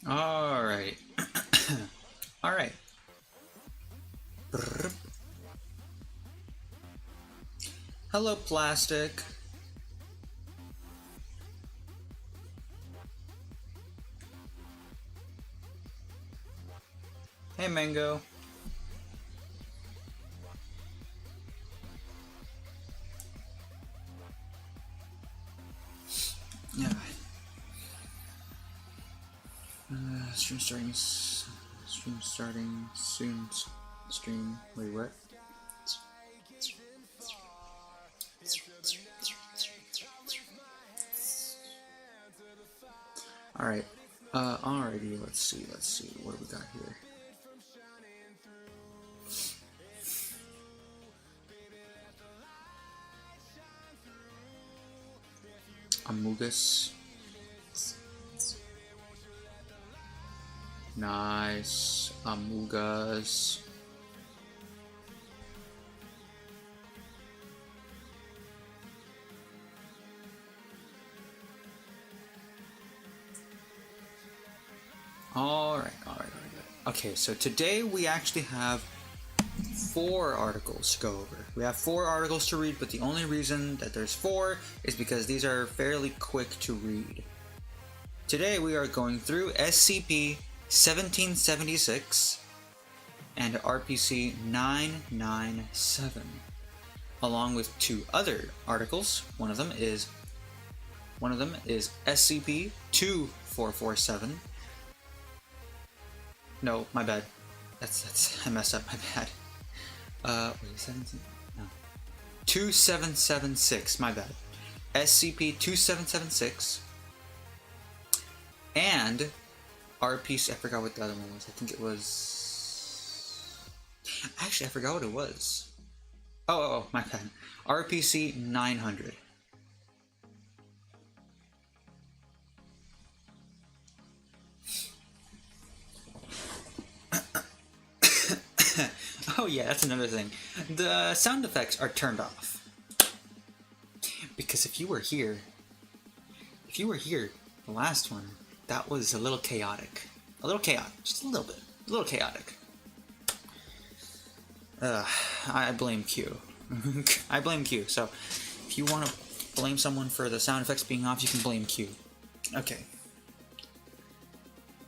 Alright. Alright. Hello, plastic. Hey, Mango. Yeah. Stream starting soon. Stream. Wait, what? Alright. Alrighty, let's see. What do we got here? Amogus. Nice. Amogus. Alright. Okay, so today we actually have 4 articles to go over. We have 4 articles to read, but the only reason that there's 4 is because these are fairly quick to read. Today we are going through SCP-1776 and RPC-997, along with 2 other articles. One of them is SCP-2447. No, my bad. That's I messed up. My bad. Wait, 17? No. 2776. My bad. SCP-2776 and RPC. I forgot what the other one was. I think it was. Actually, I forgot what it was. Oh, my bad. RPC-900. Oh yeah, that's another thing. The sound effects are turned off. Because if you were here, the last one, that was a little chaotic. Just a little bit. A little chaotic. I blame Q. I blame Q, so if you want to blame someone for the sound effects being off, you can blame Q. Okay.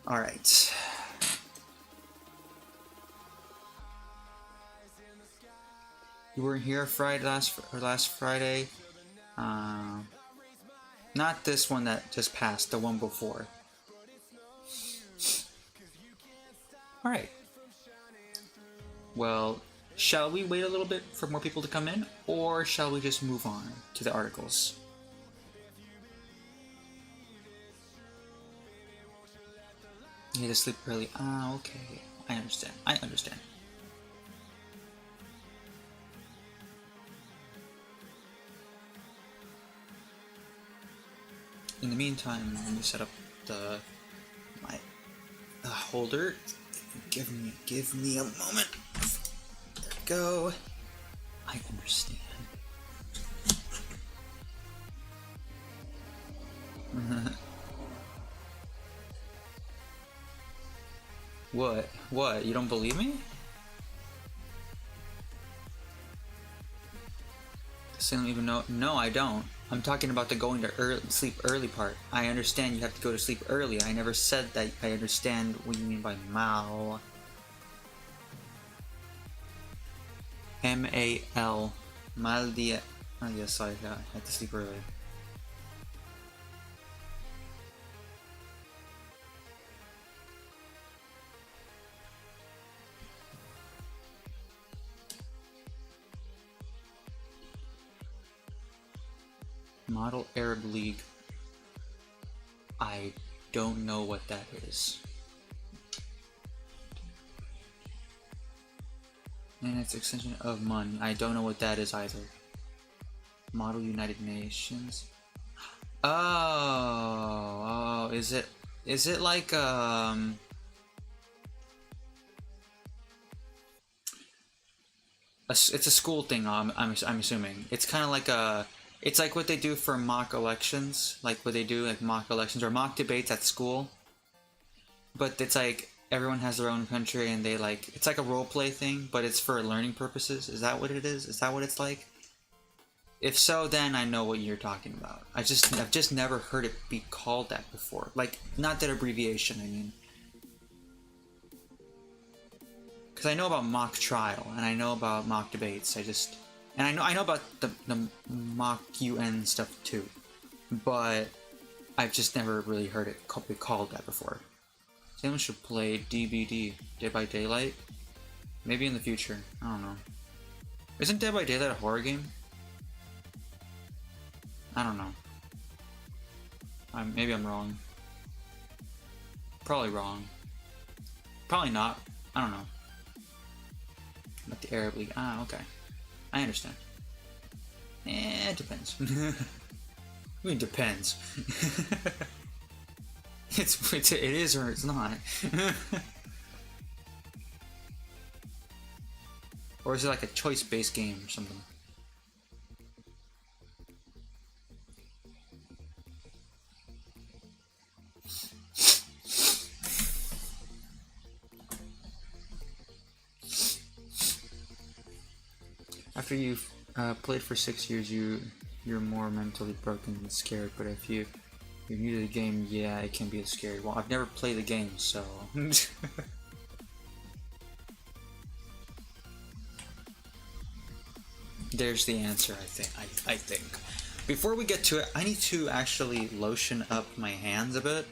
Alright. You weren't here last Friday. Not this one that just passed, the one before. Alright. Well, shall we wait a little bit for more people to come in, or shall we just move on to the articles? You need to sleep early. Ah, okay. I understand. In the meantime, let me set up my holder. Give me a moment. There we go. I understand. What? You don't believe me? I don't even know. No, I don't. I'm talking about the going to sleep early part. I understand you have to go to sleep early. I never said that I understand what you mean by mal. M-A-L. Mal dia. Oh, yes, I had to sleep early. Model Arab League. I don't know what that is. And it's extension of MUN. I don't know what that is either. Model United Nations. Oh, is it like it's a school thing. I'm assuming it's kind of like it's like what they do for mock elections, like what they do like mock elections or mock debates at school. but it's like everyone has their own country and they like it's like a role play thing, but it's for learning purposes. Is that what it is? Is that what it's like? If so, then I know what you're talking about. I've just never heard it be called that before. Like, not that abbreviation, I mean. Because I know about mock trial, and I know about mock debates. And I know about the mock UN stuff too. But I've just never really heard it be called that before. Someone should play DBD, Dead by Daylight. Maybe in the future. I don't know. Isn't Dead by Daylight a horror game? I don't know. Maybe I'm wrong. Probably wrong. Probably not. I don't know. Like the Arab League. Ah, okay. I understand. It depends. I mean, depends. It is or it's not. Or is it like a choice-based game or something? After you've played for 6 years, you're more mentally broken than scared. But if you're new to the game, yeah, it can be scary. Well, I've never played the game, so. There's the answer. I think. Before we get to it, I need to actually lotion up my hands a bit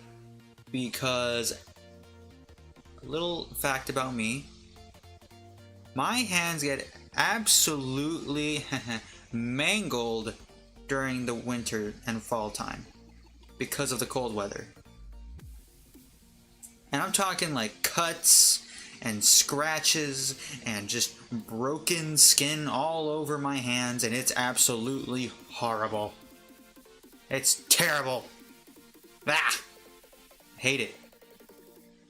because a little fact about me: my hands get absolutely mangled during the winter and fall time because of the cold weather. And I'm talking like cuts and scratches and just broken skin all over my hands, and it's absolutely horrible. It's terrible. Ah! Hate it.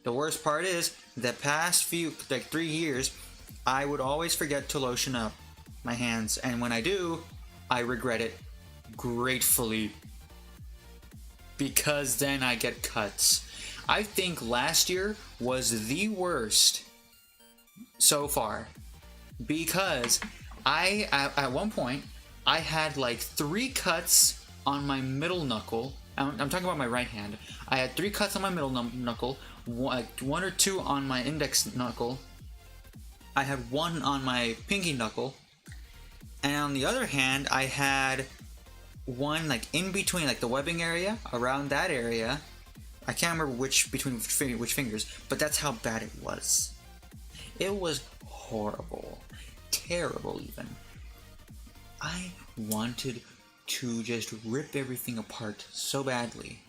The worst part is, the past few, like 3 years, I would always forget to lotion up my hands, and when I do, I regret it gratefully. Because then I get cuts. I think last year was the worst so far. Because at one point, I had like 3 cuts on my middle knuckle. I'm talking about my right hand. I had 3 cuts on my middle knuckle, 1 or 2 on my index knuckle. I had 1 on my pinky knuckle, and on the other hand, I had 1 like in between, like the webbing area, around that area. I can't remember which fingers, but that's how bad it was. It was horrible, terrible even. I wanted to just rip everything apart so badly.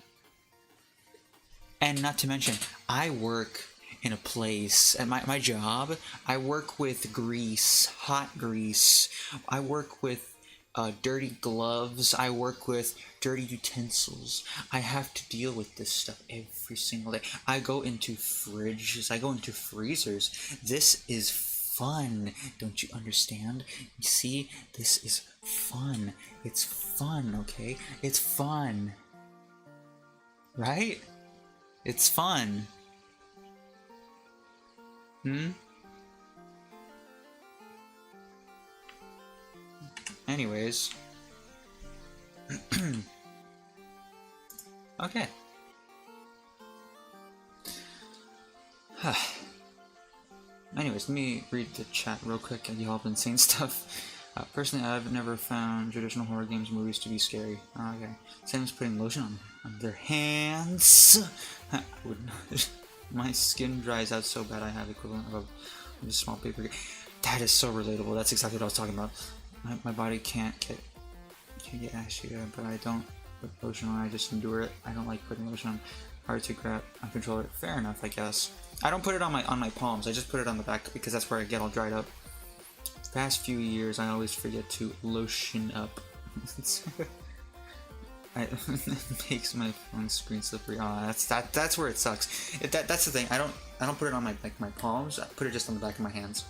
And not to mention, I work in a place, at my job, I work with grease, hot grease. I work with dirty gloves. I work with dirty utensils. I have to deal with this stuff every single day. I go into fridges. I go into freezers. This is fun. Don't you understand? You see, this is fun. It's fun, okay? It's fun. Right? It's fun. Anyways. Okay. Anyways, let me read the chat real quick. Y'all have been saying stuff. Personally, I've never found traditional horror games movies to be scary. Okay. Sam's putting lotion on their hands. I would not. My skin dries out so bad I have the equivalent of a small paper. That is so relatable. That's exactly what I was talking about. My body can't get ashy, but I don't put lotion on. I just endure it. I don't like putting lotion on. Hard to grab and control it. Fair enough, I guess. I don't put it on my palms. I just put it on the back because that's where I get all dried up. The past few years, I always forget to lotion up. It makes my phone screen slippery. Oh, that's where it sucks. That's the thing. I don't put it on my palms. I put it just on the back of my hands.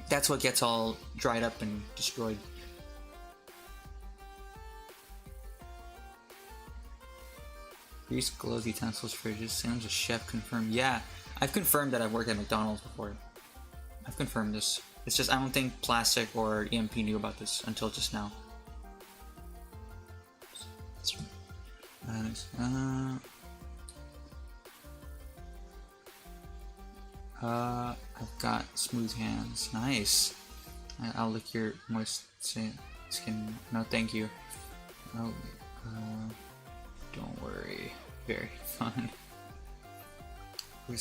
That's what gets all dried up and destroyed. Grease gloves, utensils, fridges. Sam's a chef confirmed. Yeah, I've confirmed that I've worked at McDonald's before. I've confirmed this. It's just I don't think Plastic or EMP knew about this until just now. I've got smooth hands. Nice. I'll lick your moist skin. No, thank you. Oh, don't worry. Very fun. I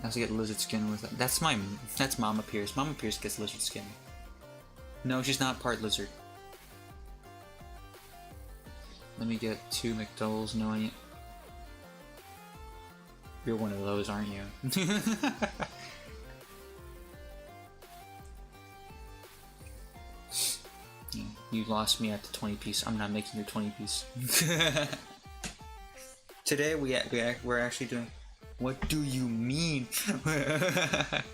also get lizard skin with it. That's Mama Pierce. Mama Pierce gets lizard skin. No, she's not part lizard. Let me get 2 McDoubles knowing it. You're one of those, aren't you? You lost me at the 20 piece. I'm not making your 20 piece. Today we're actually doing. What do you mean? Are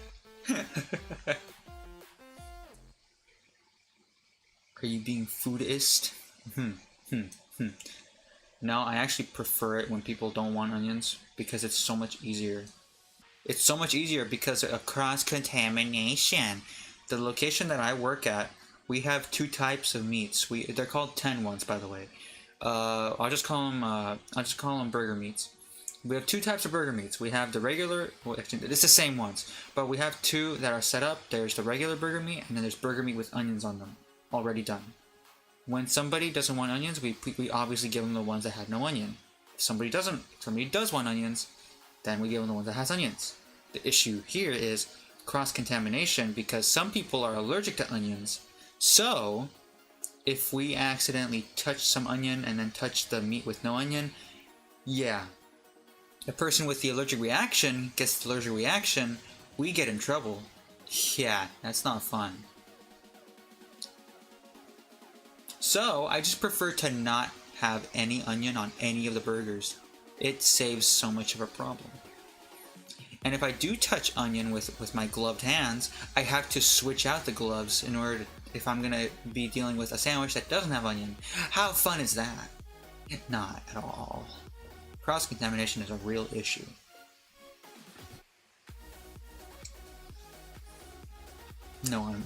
you being foodist? No, I actually prefer it when people don't want onions because it's so much easier. It's so much easier because of cross-contamination. The location that I work at, we have 2 types of meats. They're called 10 ones, by the way. I'll just call them burger meats. We have 2 types of burger meats. We have the regular, well, actually, it's the same ones, but we have 2 that are set up. There's the regular burger meat, and then there's burger meat with onions on them, already done. When somebody doesn't want onions, we obviously give them the ones that have no onion. If somebody does want onions, then we give them the ones that has onions. The issue here is cross-contamination because some people are allergic to onions. So, if we accidentally touch some onion and then touch the meat with no onion, yeah. The person with the allergic reaction gets the allergic reaction, we get in trouble. Yeah, that's not fun. So, I just prefer to not have any onion on any of the burgers. It saves so much of a problem. And if I do touch onion with my gloved hands, I have to switch out the gloves in order to, if I'm gonna be dealing with a sandwich that doesn't have onion. How fun is that? Not at all. Cross-contamination is a real issue. No, I'm...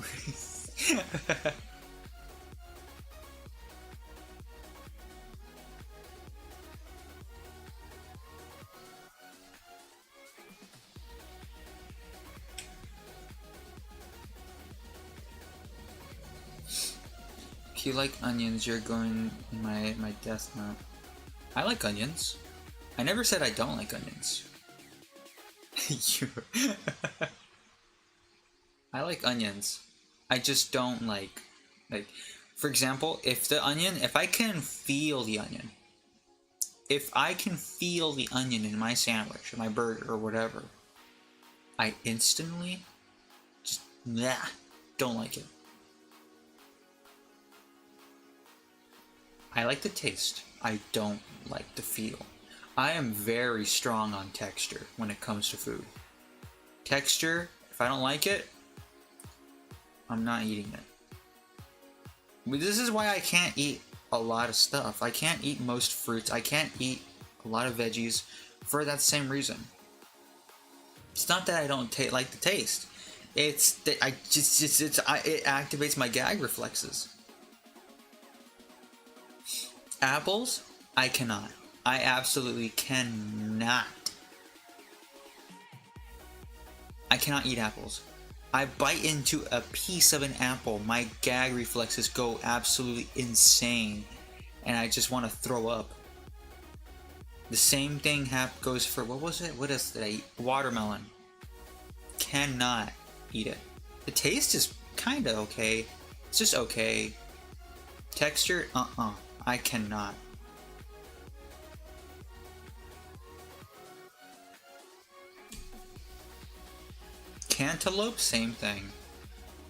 If you like onions, you're going in my death note. I like onions. I never said I don't like onions. I like onions. I just don't like, for example, if I can feel the onion. If I can feel the onion in my sandwich, or my burger, or whatever, I instantly just, don't like it. I like the taste. I don't like the feel. I am very strong on texture when it comes to food. Texture, if I don't like it, I'm not eating it. But this is why I can't eat a lot of stuff. I can't eat most fruits. I can't eat a lot of veggies for that same reason. It's not that I don't like the taste. It's that it activates my gag reflexes. Apples, I cannot. I absolutely cannot. I cannot eat apples. I bite into a piece of an apple, my gag reflexes go absolutely insane, and I just want to throw up. The same thing goes for, what was it? What else did I eat? Watermelon. Cannot eat it. The taste is kind of okay. It's just okay. Texture, I cannot. Cantaloupe, same thing.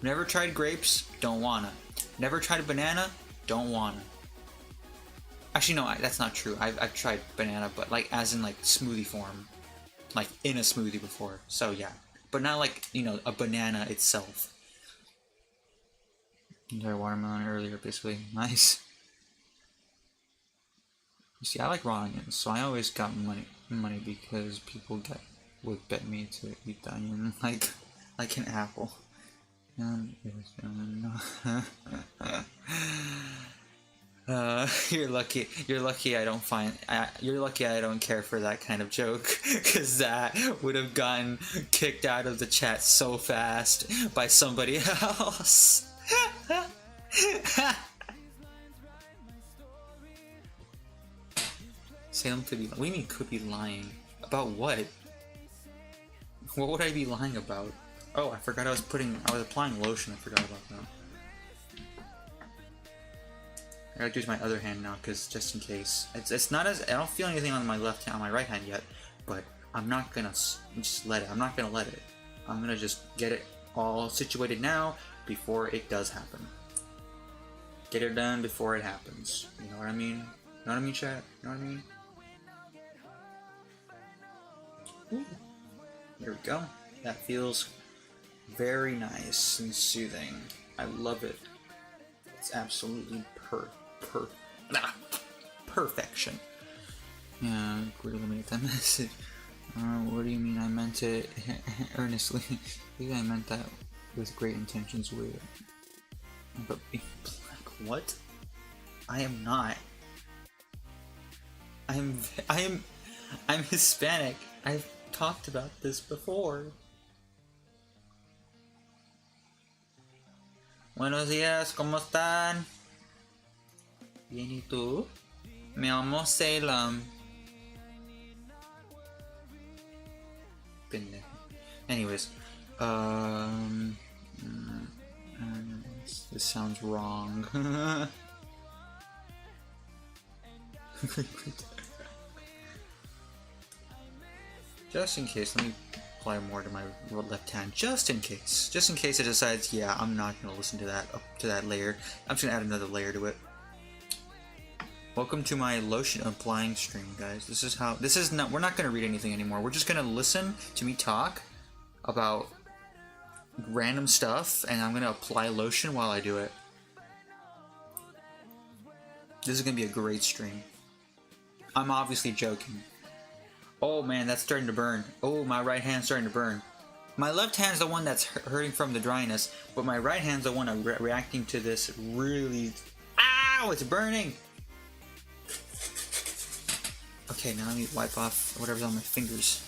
Never tried grapes, don't wanna. Never tried a banana, don't wanna. Actually, no, that's not true. I've tried banana, but as in smoothie form. In a smoothie before, so yeah. But not a banana itself. Enjoy watermelon earlier, basically. Nice. You see, I like raw onions, so I always got money because people would bet me to eat the onion like an apple. You're lucky. You're lucky I don't you're lucky I don't care for that kind of joke, because that would have gotten kicked out of the chat so fast by somebody else. Salem could be. What do you mean could be lying? About what? What would I be lying about? Oh, I forgot I was applying lotion. I forgot about that. I gotta use my other hand now, because just in case. It's not as, I don't feel anything on my left hand, on my right hand yet, but I'm not gonna just let it. I'm not gonna let it. I'm gonna just get it all situated now before it does happen. Get it done before it happens. You know what I mean? You know what I mean, chat? You know what I mean? Ooh. There we go. That feels very nice and soothing. I love it. It's absolutely perfection. Yeah, we eliminate that message. What do you mean? I meant it earnestly. I think I meant that with great intentions. But being black, what? I am not. I'm Hispanic. I've talked about this before. Buenos días, ¿cómo están? Bien, ¿y tú? Me llamo Salem. Pendejo. Anyways, this sounds wrong. Just in case, let me apply more to my left hand, just in case it decides, yeah, I'm not gonna listen to that up to that layer. I'm just gonna add another layer to it. Welcome to my lotion applying stream, guys. We're not gonna read anything anymore. We're just gonna listen to me talk about random stuff, and I'm gonna apply lotion while I do it. This is gonna be a great stream. I'm obviously joking. Oh man, that's starting to burn. Oh, my right hand's starting to burn. My left hand's the one that's hurting from the dryness, but my right hand's the one reacting to this really... Ow! It's burning! Okay, now let me wipe off whatever's on my fingers.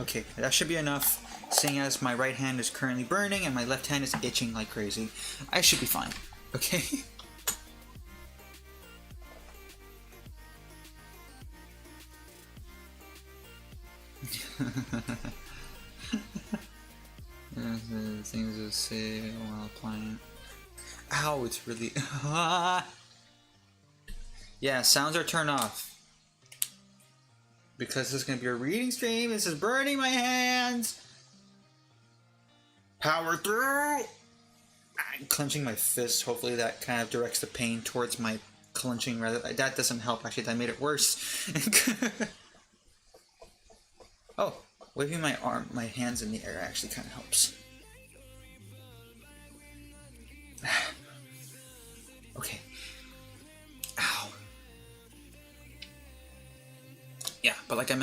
Okay, that should be enough, seeing as my right hand is currently burning and my left hand is itching like crazy. I should be fine, okay? Things to say while applying. Ow, it's really... Yeah, sounds are turned off. Because this is going to be a reading stream, this is burning my hands! Power through! I'm clenching my fist, hopefully that kind of directs the pain towards my clenching rather. That doesn't help, actually, that made it worse. Oh, waving my hands in the air actually kind of helps. Okay. Ow. Yeah, but like I had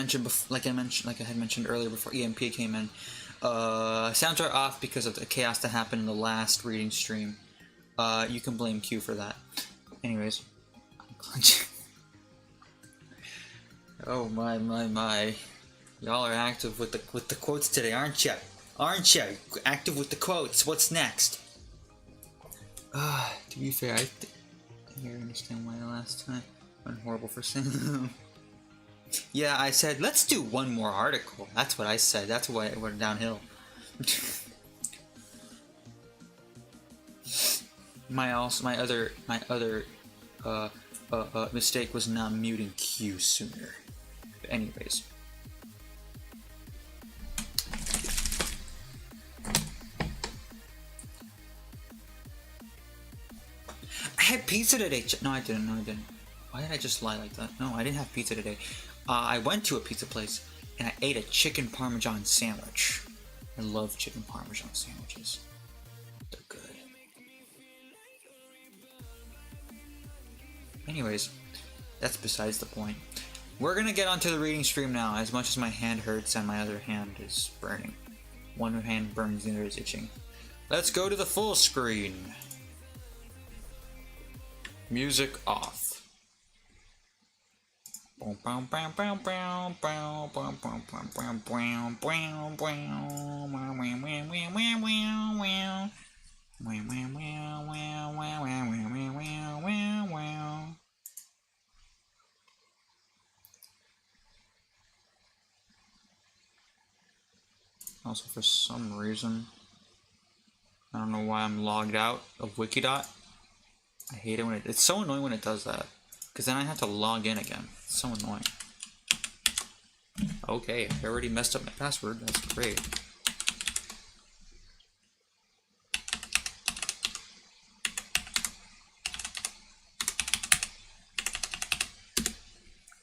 mentioned earlier before EMP came in, sounds are off because of the chaos that happened in the last reading stream. You can blame Q for that. Anyways, I'm clenching. Oh my. Y'all are active with the quotes today, aren't ya? Aren't ya? Active with the quotes. What's next? To be fair, I think I understand why the last time went horrible for Sam. Yeah, I said let's do one more article. That's what I said. That's why it went downhill. my other mistake was not muting Q sooner. But anyways. I had pizza today. No, I didn't. Why did I just lie like that? No, I didn't have pizza today. I went to a pizza place and I ate a chicken parmesan sandwich. I love chicken parmesan sandwiches. They're good. Anyways, that's besides the point. We're gonna get onto the reading stream now, as much as my hand hurts and my other hand is burning. One hand burns, the other is itching. Let's go to the full screen. Music off. Also, for some reason, I don't know why I'm logged out of Wikidot. I hate it when it's so annoying when it does that, because then I have to log in again. It's so annoying. Okay, I already messed up my password. That's great.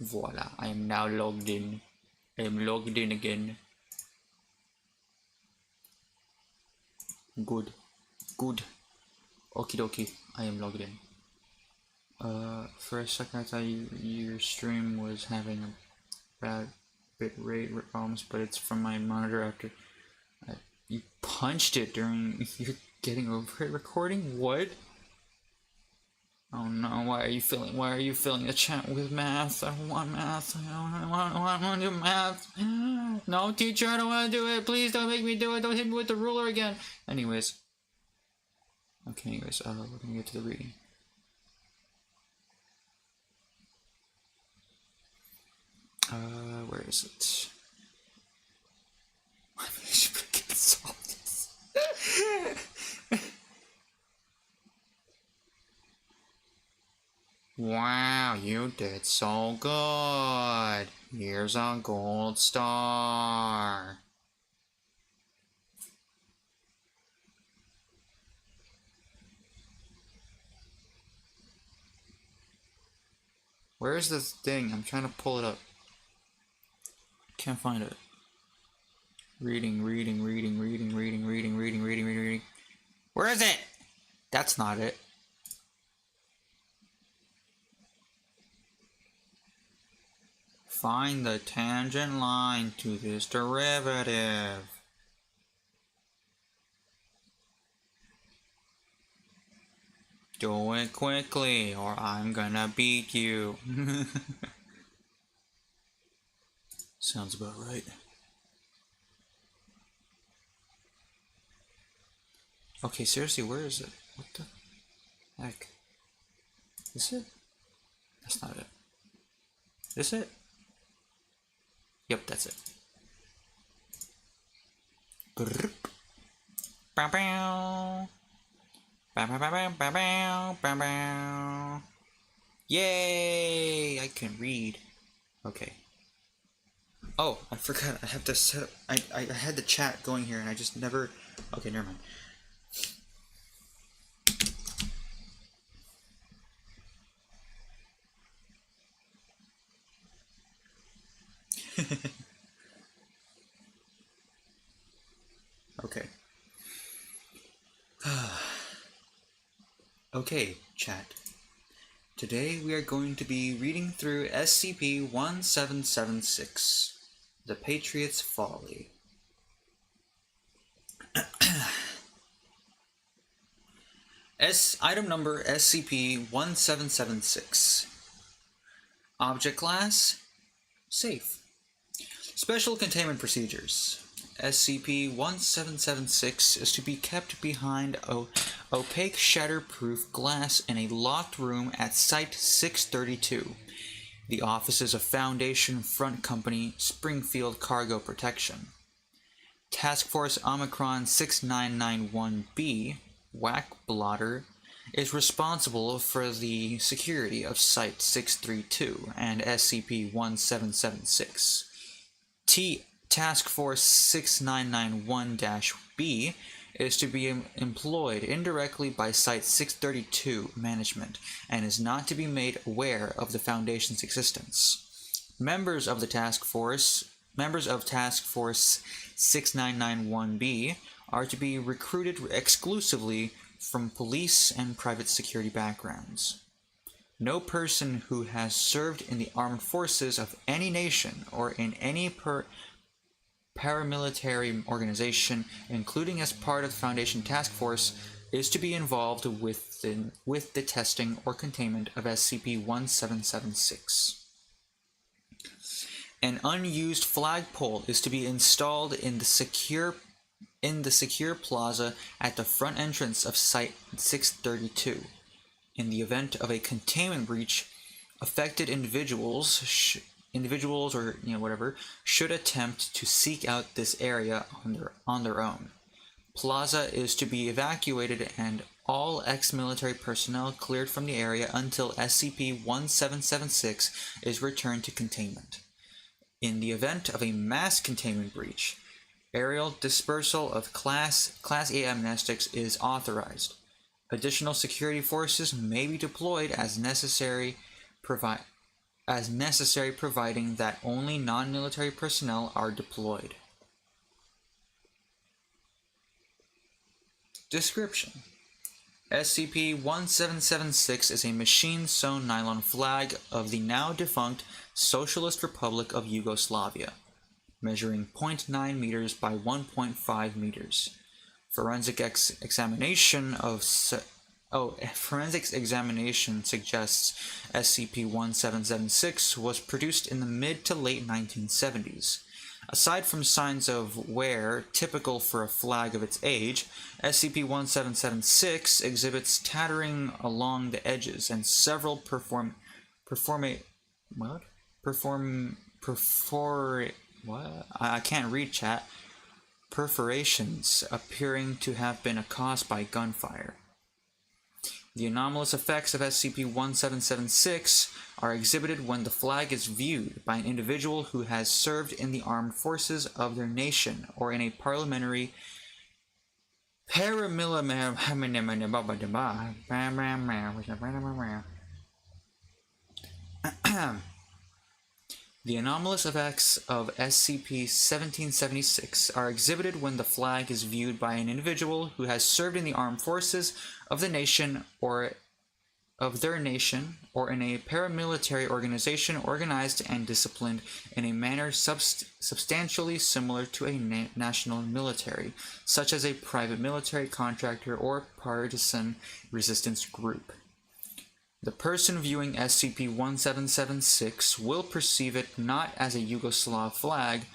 Voila, I am now logged in. I am logged in again. Good. Good. Okie dokie, I am logged in. For a second I thought your stream was having a bad bit rate problems, but it's from my monitor after you punched it during your getting over it recording? What? Oh no, why are you filling the chat with math? I don't want math. I don't want to do math. No, teacher, I don't want to do it. Please don't make me do it. Don't hit me with the ruler again. Anyways. Okay, we're gonna get to the reading. Where is it? I should get solve this. Wow, you did so good. Here's a gold star. Where is this thing? I'm trying to pull it up. Can't find it. Reading. Where is it? That's not it. Find the tangent line to this derivative. Do it quickly, or I'm gonna beat you. Sounds about right. Okay, seriously, where is it? What the heck? Is it? That's not it. Is it? Yep, that's it. Bow bow. Bow bow bow bow bow bow bow. Yay! I can read. Okay. Oh, I forgot. I have to set up. I had the chat going here, and I just never. Okay, never mind. Okay. Okay, chat. Today we are going to be reading through SCP-1776, The Patriot's Folly. Item number SCP-1776. Object class, safe. Special containment procedures. SCP-1776 is to be kept behind opaque shatterproof glass in a locked room at Site-632, the offices of Foundation Front Company, Springfield Cargo Protection. Task Force Omicron 6991-B, WAC Blotter, is responsible for the security of Site-632 and SCP-1776. Task Force 6991-B is to be employed indirectly by Site-632 management and is not to be made aware of the Foundation's existence. Members of Task Force 6991-B are to be recruited exclusively from police and private security backgrounds. No person who has served in the armed forces of any nation or in any paramilitary organization, including as part of the Foundation Task Force, is to be involved with the testing or containment of SCP-1776. An unused flagpole is to be installed in the secure plaza at the front entrance of Site-632. In the event of a containment breach, affected individuals or whatever should attempt to seek out this area on their own. Plaza is to be evacuated and all ex-military personnel cleared from the area until SCP-1776 is returned to containment. In the event of a mass containment breach, aerial dispersal of Class A amnestics is authorized. Additional security forces may be deployed as necessary, providing that only non-military personnel are deployed. Description: SCP-1776 is a machine-sewn nylon flag of the now-defunct Socialist Republic of Yugoslavia, measuring 0.9 meters by 1.5 meters. Forensics examination suggests SCP-1776 was produced in the mid to late 1970s. Aside from signs of wear typical for a flag of its age, SCP-1776 exhibits tattering along the edges and several perforations appearing to have been caused by gunfire. The anomalous effects of SCP-1776 are exhibited when the flag is viewed by an individual who has served in the armed forces of their nation or in a paramilitary The anomalous effects of SCP-1776 are exhibited when the flag is viewed by an individual who has served in the armed forces of the nation or of their nation or in a paramilitary organization organized and disciplined in a manner substantially similar to a national military, such as a private military contractor or partisan resistance group. The person viewing SCP-1776 will perceive it not as a Yugoslav flag,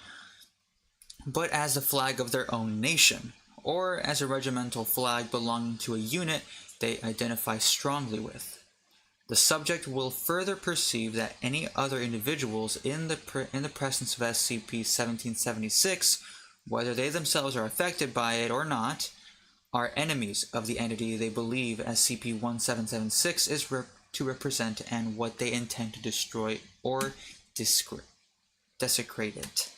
but as the flag of their own nation, or as a regimental flag belonging to a unit they identify strongly with. The subject will further perceive that any other individuals in the presence of SCP-1776, whether they themselves are affected by it or not, are enemies of the entity they believe SCP-1776 is to represent and what they intend to destroy or desecrate it.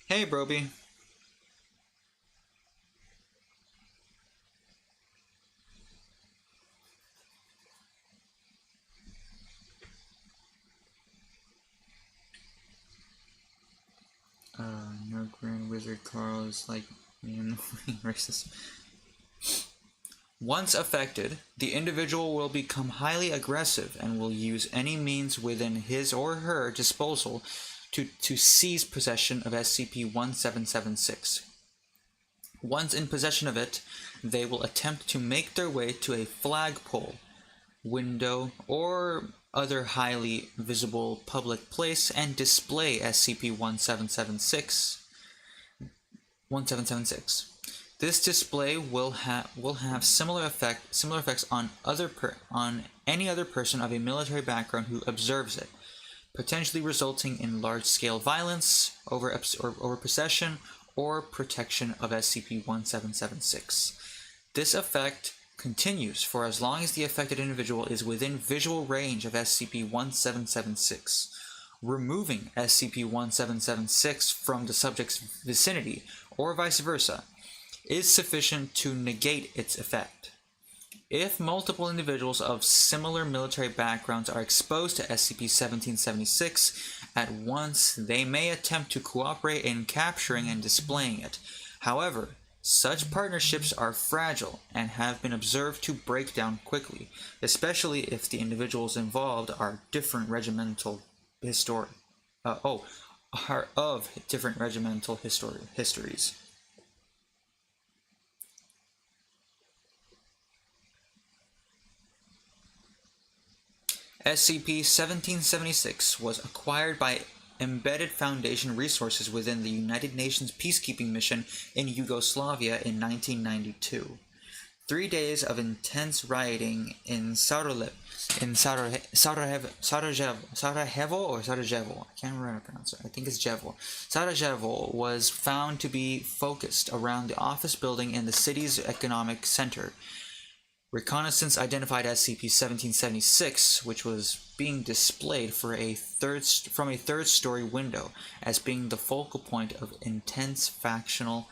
Hey, Broby. No Grand Wizard Carl is like me and racist. Once affected, the individual will become highly aggressive and will use any means within his or her disposal to seize possession of SCP-1776. Once in possession of it, they will attempt to make their way to a flagpole, window, or other highly visible public place and display SCP-1776. This display will have similar effects on any other person of a military background who observes it, potentially resulting in large-scale violence, over possession, or protection of SCP-1776. This effect continues for as long as the affected individual is within visual range of SCP-1776. Removing SCP-1776 from the subject's vicinity, or vice versa, is sufficient to negate its effect. If multiple individuals of similar military backgrounds are exposed to SCP-1776 at once, they may attempt to cooperate in capturing and displaying it. However, Such partnerships are fragile and have been observed to break down quickly, especially if the individuals involved are different regimental are of different regimental histories. SCP-1776 was acquired by Embedded Foundation resources within the United Nations peacekeeping mission in Yugoslavia in 1992. 3 days of intense rioting in Sarajevo, I can't remember how to pronounce it, I think it's Jevo. Sarajevo was found to be focused around the office building in the city's economic center. Reconnaissance identified SCP-1776, which was being displayed from a third-story window, as being the focal point of intense factional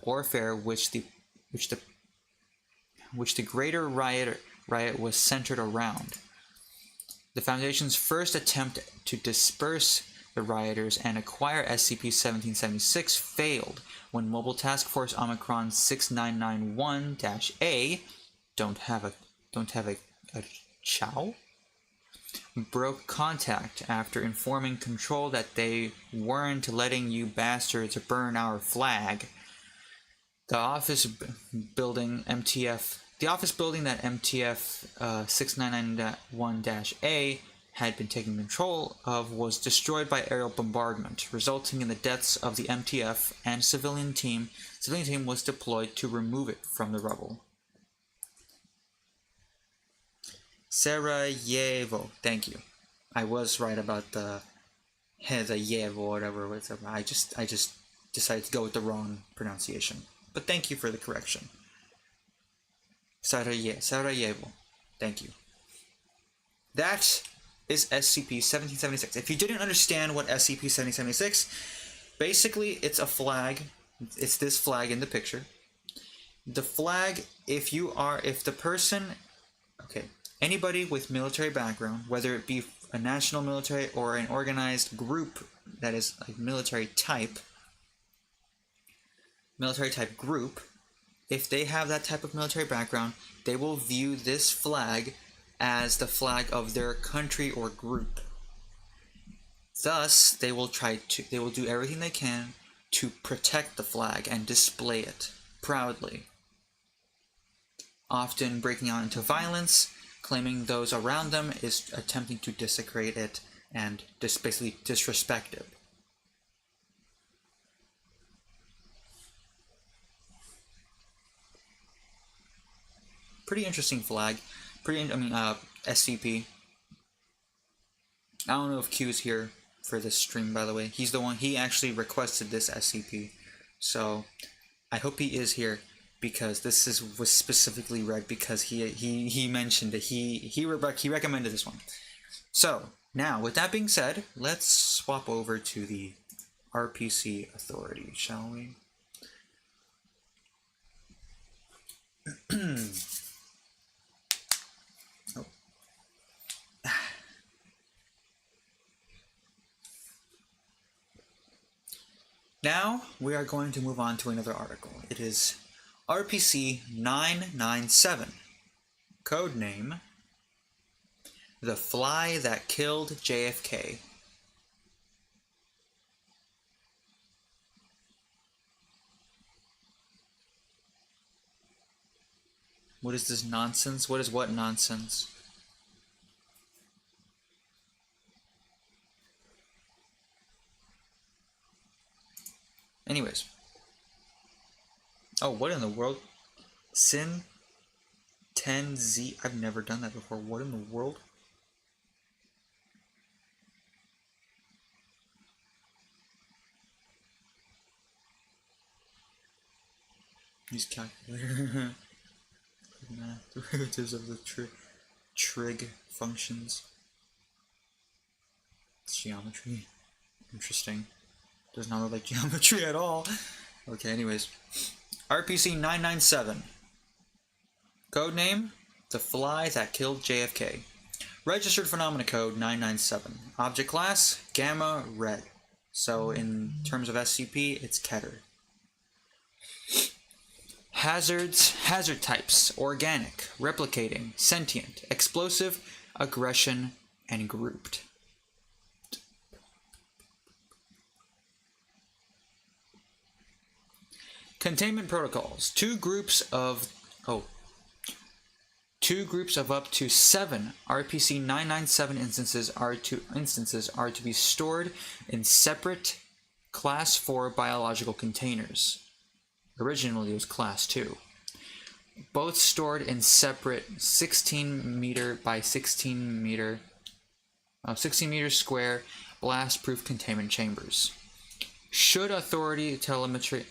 warfare, which the greater riot was centered around. The Foundation's first attempt to disperse the rioters and acquire SCP-1776 failed when Mobile Task Force Omicron 6991-A don't have a chow? Broke contact after informing Control that they weren't letting you bastards burn our flag. The office building that MTF 6991-A had been taken control of was destroyed by aerial bombardment, resulting in the deaths of the MTF and civilian team. Civilian team was deployed to remove it from the rubble. Sarajevo. Thank you. I was right about the Yevo or whatever it was. I just decided to go with the wrong pronunciation. But thank you for the correction. Sarajevo. Thank you. That is SCP-1776. If you didn't understand what SCP-1776, basically it's a flag. It's this flag in the picture. The flag, anybody with military background, whether it be a national military or an organized group that is like military type group, if they have that type of military background, they will view this flag as the flag of their country or group. Thus, they will do everything they can to protect the flag and display it proudly, often breaking out into violence, claiming those around them is attempting to desecrate it and basically disrespect it. Pretty interesting flag. SCP. I don't know if Q's here for this stream, by the way. He's the one, he actually requested this SCP. So, I hope he is here, because this was specifically read because he mentioned it. He recommended this one. So, now, with that being said, let's swap over to the RPC authority, shall we? Now, we are going to move on to another article. It is RPC-997. Codename: The Fly That Killed JFK. What is this nonsense? What is what nonsense? Anyways. Oh, what in the world? Sin 10Z. I've never done that before. What in the world? Use calculator. Math derivatives of the trig functions. It's geometry. Interesting. Does not look like geometry at all. Okay, anyways. RPC-997. Codename: The Fly That Killed JFK. Registered Phenomena Code 997. Object Class: Gamma Red. So in terms of SCP, it's Keter. Hazard types: organic, replicating, sentient, explosive, aggression, and grouped. Containment protocols: two groups of up to 7 RPC-997 instances are to be stored in separate Class 4 biological containers. Originally it was Class 2. Both stored in separate 16 meter by 16 meter square blast-proof containment chambers. Should authority telemetry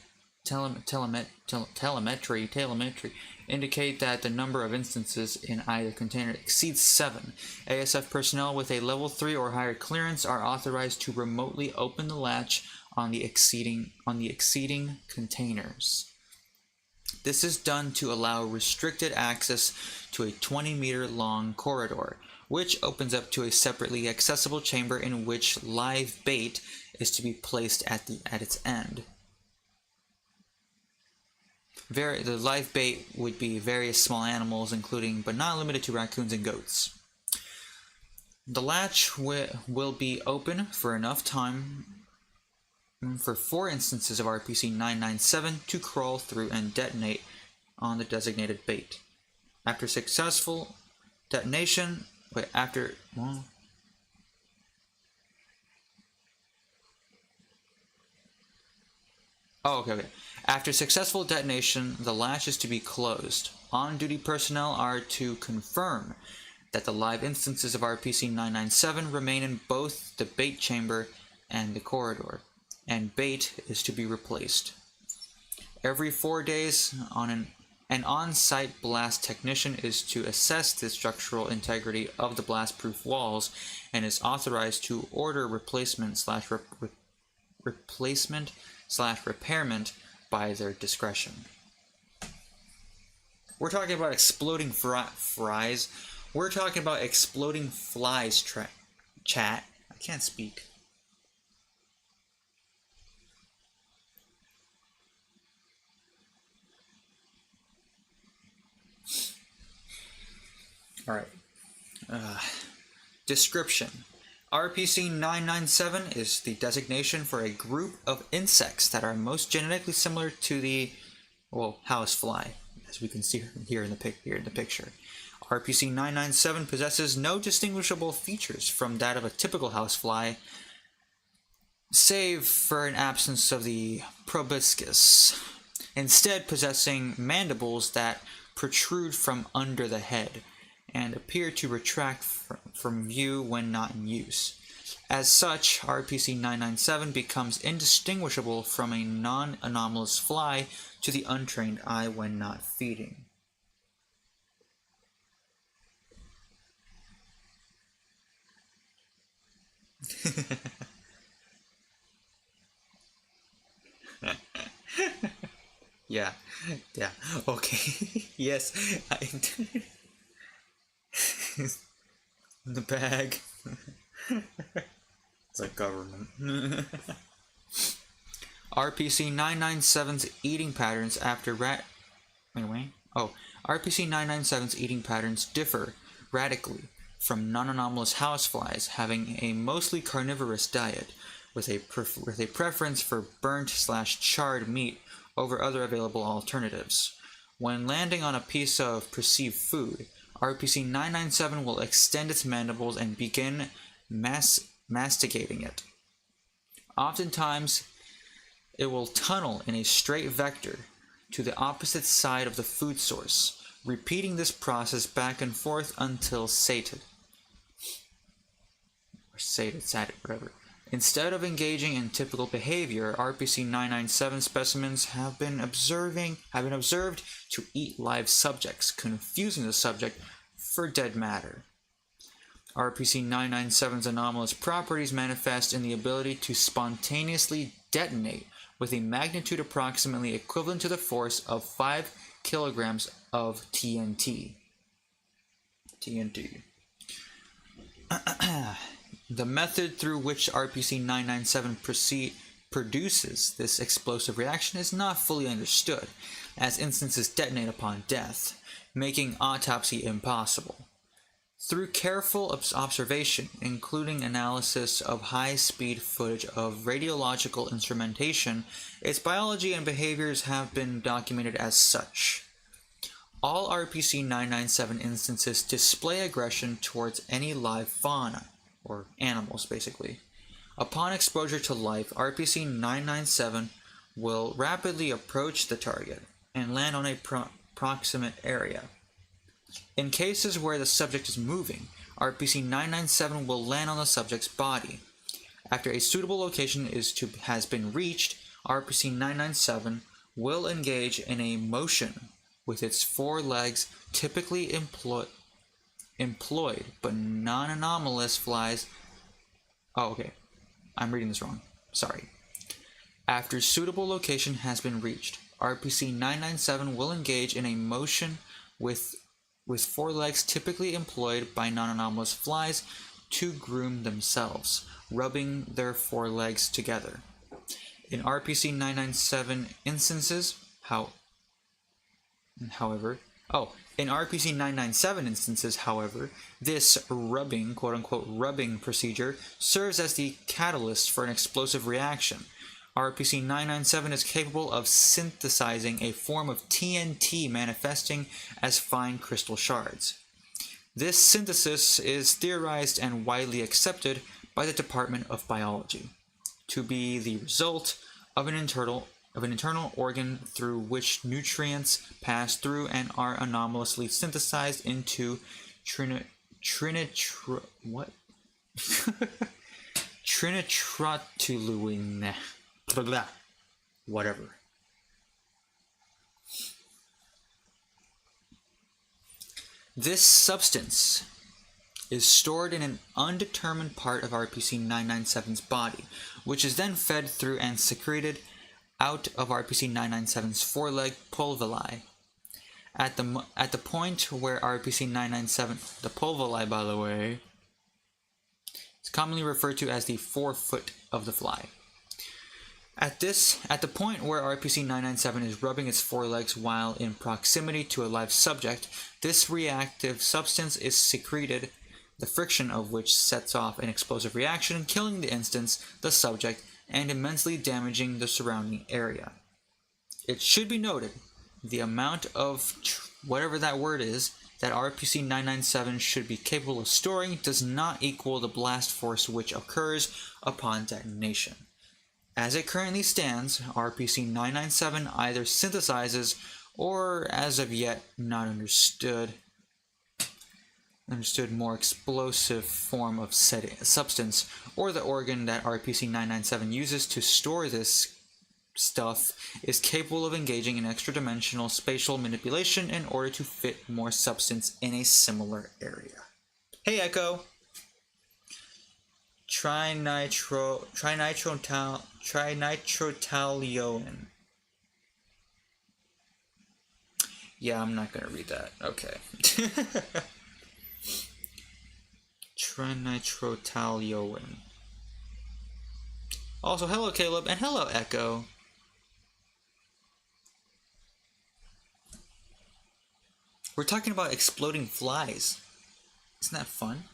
indicate that the number of instances in either container exceeds 7, ASF personnel with a level 3 or higher clearance are authorized to remotely open the latch on the exceeding containers. This is done to allow restricted access to a 20-meter long corridor, which opens up to a separately accessible chamber in which live bait is to be placed at its end. The live bait would be various small animals, including but not limited to raccoons and goats. The latch will be open for enough time for 4 instances of RPC-997 to crawl through and detonate on the designated bait. After successful detonation, After successful detonation, the latch is to be closed. On-duty personnel are to confirm that the live instances of RPC-997 remain in both the bait chamber and the corridor, and bait is to be replaced. Every 4 days, an on-site blast technician is to assess the structural integrity of the blast-proof walls and is authorized to order replacement/repairment by their discretion. We're talking about exploding fries. We're talking about exploding flies, chat. I can't speak. Alright. Description. RPC-997 is the designation for a group of insects that are most genetically similar to the, housefly, as we can see here in the picture. RPC-997 possesses no distinguishable features from that of a typical housefly, save for an absence of the proboscis, instead possessing mandibles that protrude from under the head and appear to retract from view when not in use. As such, RPC-997 becomes indistinguishable from a non-anomalous fly to the untrained eye when not feeding. Yeah, okay. Yes, the bag. It's like government. RPC-997's eating patterns after RPC-997's eating patterns differ radically from non-anomalous houseflies, having a mostly carnivorous diet, with a preference for burnt/charred meat over other available alternatives. When landing on a piece of perceived food, RPC-997 will extend its mandibles and begin masticating it. Oftentimes, it will tunnel in a straight vector to the opposite side of the food source, repeating this process back and forth until sated. Or sated, whatever. Instead of engaging in typical behavior, RPC-997 specimens have been observed to eat live subjects, confusing the subject for dead matter. RPC-997's anomalous properties manifest in the ability to spontaneously detonate with a magnitude approximately equivalent to the force of 5 kilograms of TNT. The method through which RPC-997 produces this explosive reaction is not fully understood, as instances detonate upon death, making autopsy impossible. Through careful observation, including analysis of high-speed footage of radiological instrumentation, its biology and behaviors have been documented as such. All RPC-997 instances display aggression towards any live fauna, or animals basically. Upon exposure to life, RPC-997 will rapidly approach the target and land on a proximate area. In cases where the subject is moving, RPC-997 will land on the subject's body. After a suitable location has been reached, RPC-997 will engage in a motion with its four legs typically employed but non-anomalous flies. Oh, okay. I'm reading this wrong. Sorry. After suitable location has been reached, RPC-997 will engage in a motion with four legs typically employed by non-anomalous flies to groom themselves, rubbing their four legs together. In RPC-997 instances, however, this rubbing, quote-unquote rubbing procedure serves as the catalyst for an explosive reaction. RPC-997 is capable of synthesizing a form of TNT manifesting as fine crystal shards. This synthesis is theorized and widely accepted by the Department of Biology to be the result of an internal organ through which nutrients pass through and are anomalously synthesized into trinitrotoluene. Whatever. This substance is stored in an undetermined part of RPC-997's body, which is then fed through and secreted out of RPC-997's foreleg pulvili. At the point where RPC-997, the pulvili, by the way, is commonly referred to as the forefoot of the fly. At the point where RPC-997 is rubbing its forelegs while in proximity to a live subject, this reactive substance is secreted, the friction of which sets off an explosive reaction, killing the subject, and immensely damaging the surrounding area. It should be noted, the amount of whatever that word is that RPC-997 should be capable of storing does not equal the blast force which occurs upon detonation. As it currently stands, RPC-997 either synthesizes or, as of yet not understood more explosive form of said substance, or the organ that RPC-997 uses to store this stuff is capable of engaging in extra-dimensional spatial manipulation in order to fit more substance in a similar area. Hey Echo! Trinitrotoluene. Yeah, I'm not gonna read that. Okay. Trinitrotoluene. Also, hello Caleb, and hello Echo. We're talking about exploding flies. Isn't that fun?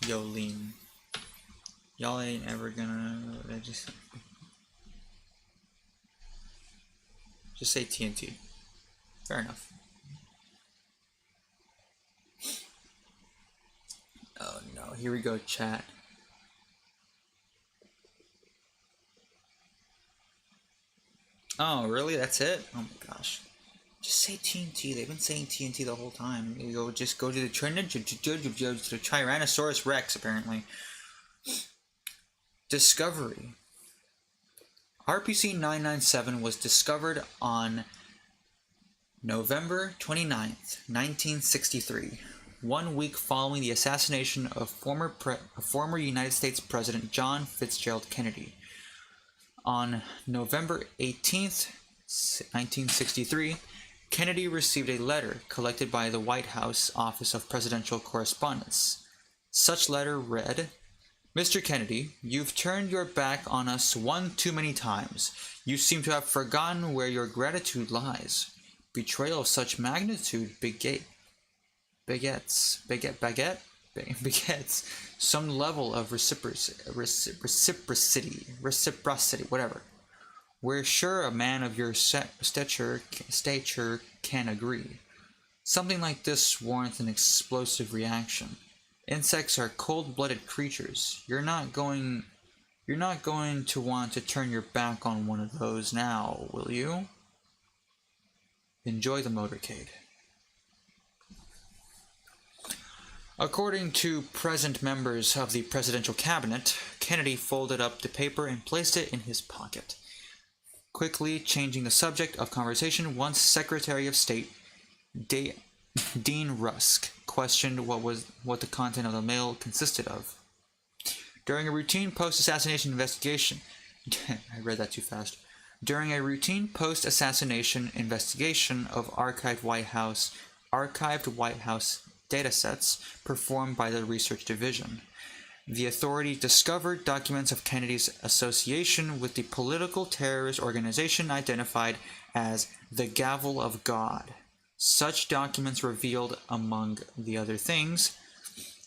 Yo, Lean. Y'all ain't ever gonna... Just say TNT. Fair enough. Oh no, here we go, chat. Oh, really? That's it? Oh my gosh. Just say TNT. They've been saying TNT the whole time. You just go to the Tyrannosaurus Rex, apparently. Discovery. RPC-997 was discovered on November 29th, 1963, 1 week following the assassination of former United States President John Fitzgerald Kennedy. On November 18th, 1963, Kennedy received a letter collected by the White House Office of Presidential Correspondence. Such letter read, "Mr. Kennedy, you've turned your back on us one too many times. You seem to have forgotten where your gratitude lies. Betrayal of such magnitude begets some level of reciprocity, whatever. We're sure a man of your stature can agree. Something like this warrants an explosive reaction. Insects are cold-blooded creatures. You're not going to want to turn your back on one of those now, will you? Enjoy the motorcade." According to present members of the presidential cabinet, Kennedy folded up the paper and placed it in his pocket, quickly changing the subject of conversation once Secretary of State Dean Rusk questioned what the content of the mail consisted of. During a routine post-assassination investigation, I read that too fast. During a routine post-assassination investigation of archived White House datasets performed by the Research Division, the authority discovered documents of Kennedy's association with the political terrorist organization identified as the Gavel of God. Such documents revealed, among the other things,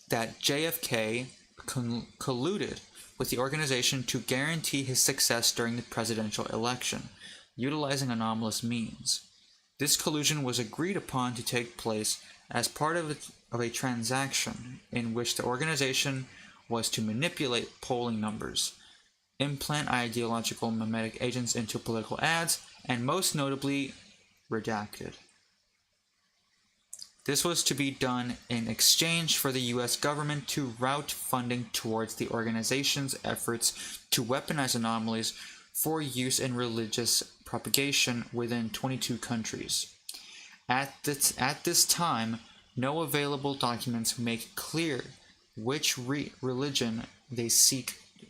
that JFK colluded with the organization to guarantee his success during the presidential election, utilizing anomalous means. This collusion was agreed upon to take place as part of a transaction in which the organization was to manipulate polling numbers, implant ideological mimetic agents into political ads, and most notably, redacted. This was to be done in exchange for the U.S. government to route funding towards the organization's efforts to weaponize anomalies for use in religious propagation within 22 countries. At this time, no available documents make clear which religion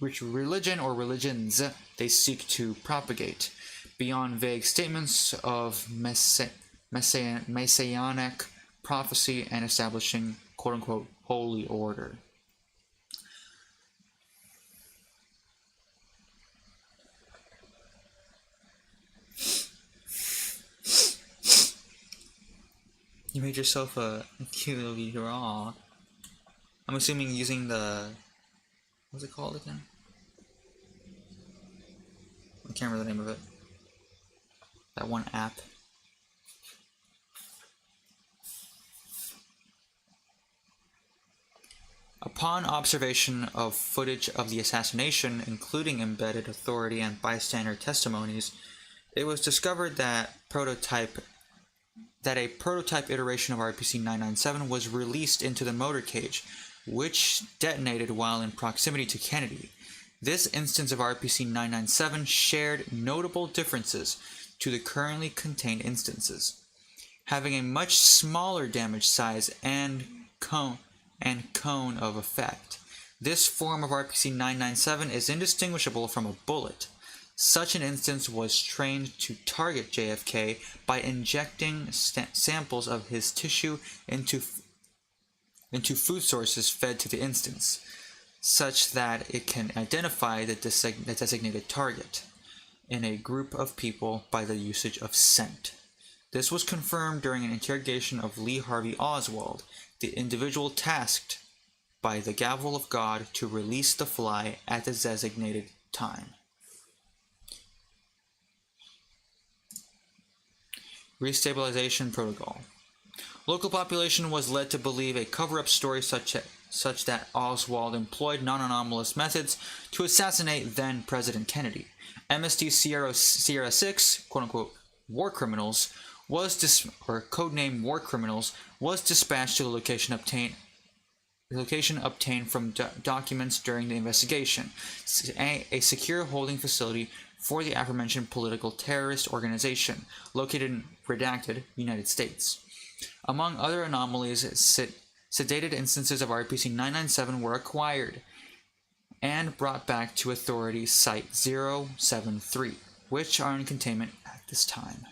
or religions they seek to propagate, beyond vague statements of messianic prophecy and establishing quote-unquote holy order. You made yourself a cute little draw. I'm assuming using the... what's it called again? I can't remember the name of it. That one app. Upon observation of footage of the assassination, including embedded authority and bystander testimonies, it was discovered that a prototype iteration of RPC-997 was released into the motor cage, which detonated while in proximity to Kennedy. This instance of RPC-997 shared notable differences to the currently contained instances, having a much smaller damage size and cone of effect. This form of RPC-997 is indistinguishable from a bullet. Such an instance was trained to target JFK by injecting samples of his tissue into food sources fed to the instance, such that it can identify the designated target in a group of people by the usage of scent. This was confirmed during an interrogation of Lee Harvey Oswald, the individual tasked by the Gavel of God to release the fly at the designated time. Restabilization Protocol. Local population was led to believe a cover-up story such that Oswald employed non-anomalous methods to assassinate then-President Kennedy. MST Sierra 6, quote-unquote, war criminals, codename War Criminals, was dispatched to the location obtained from documents during the investigation, a secure holding facility for the aforementioned political terrorist organization, located in Redacted, United States. Among other anomalies, sedated instances of RPC-997 were acquired and brought back to authority Site 073, which are in containment at this time.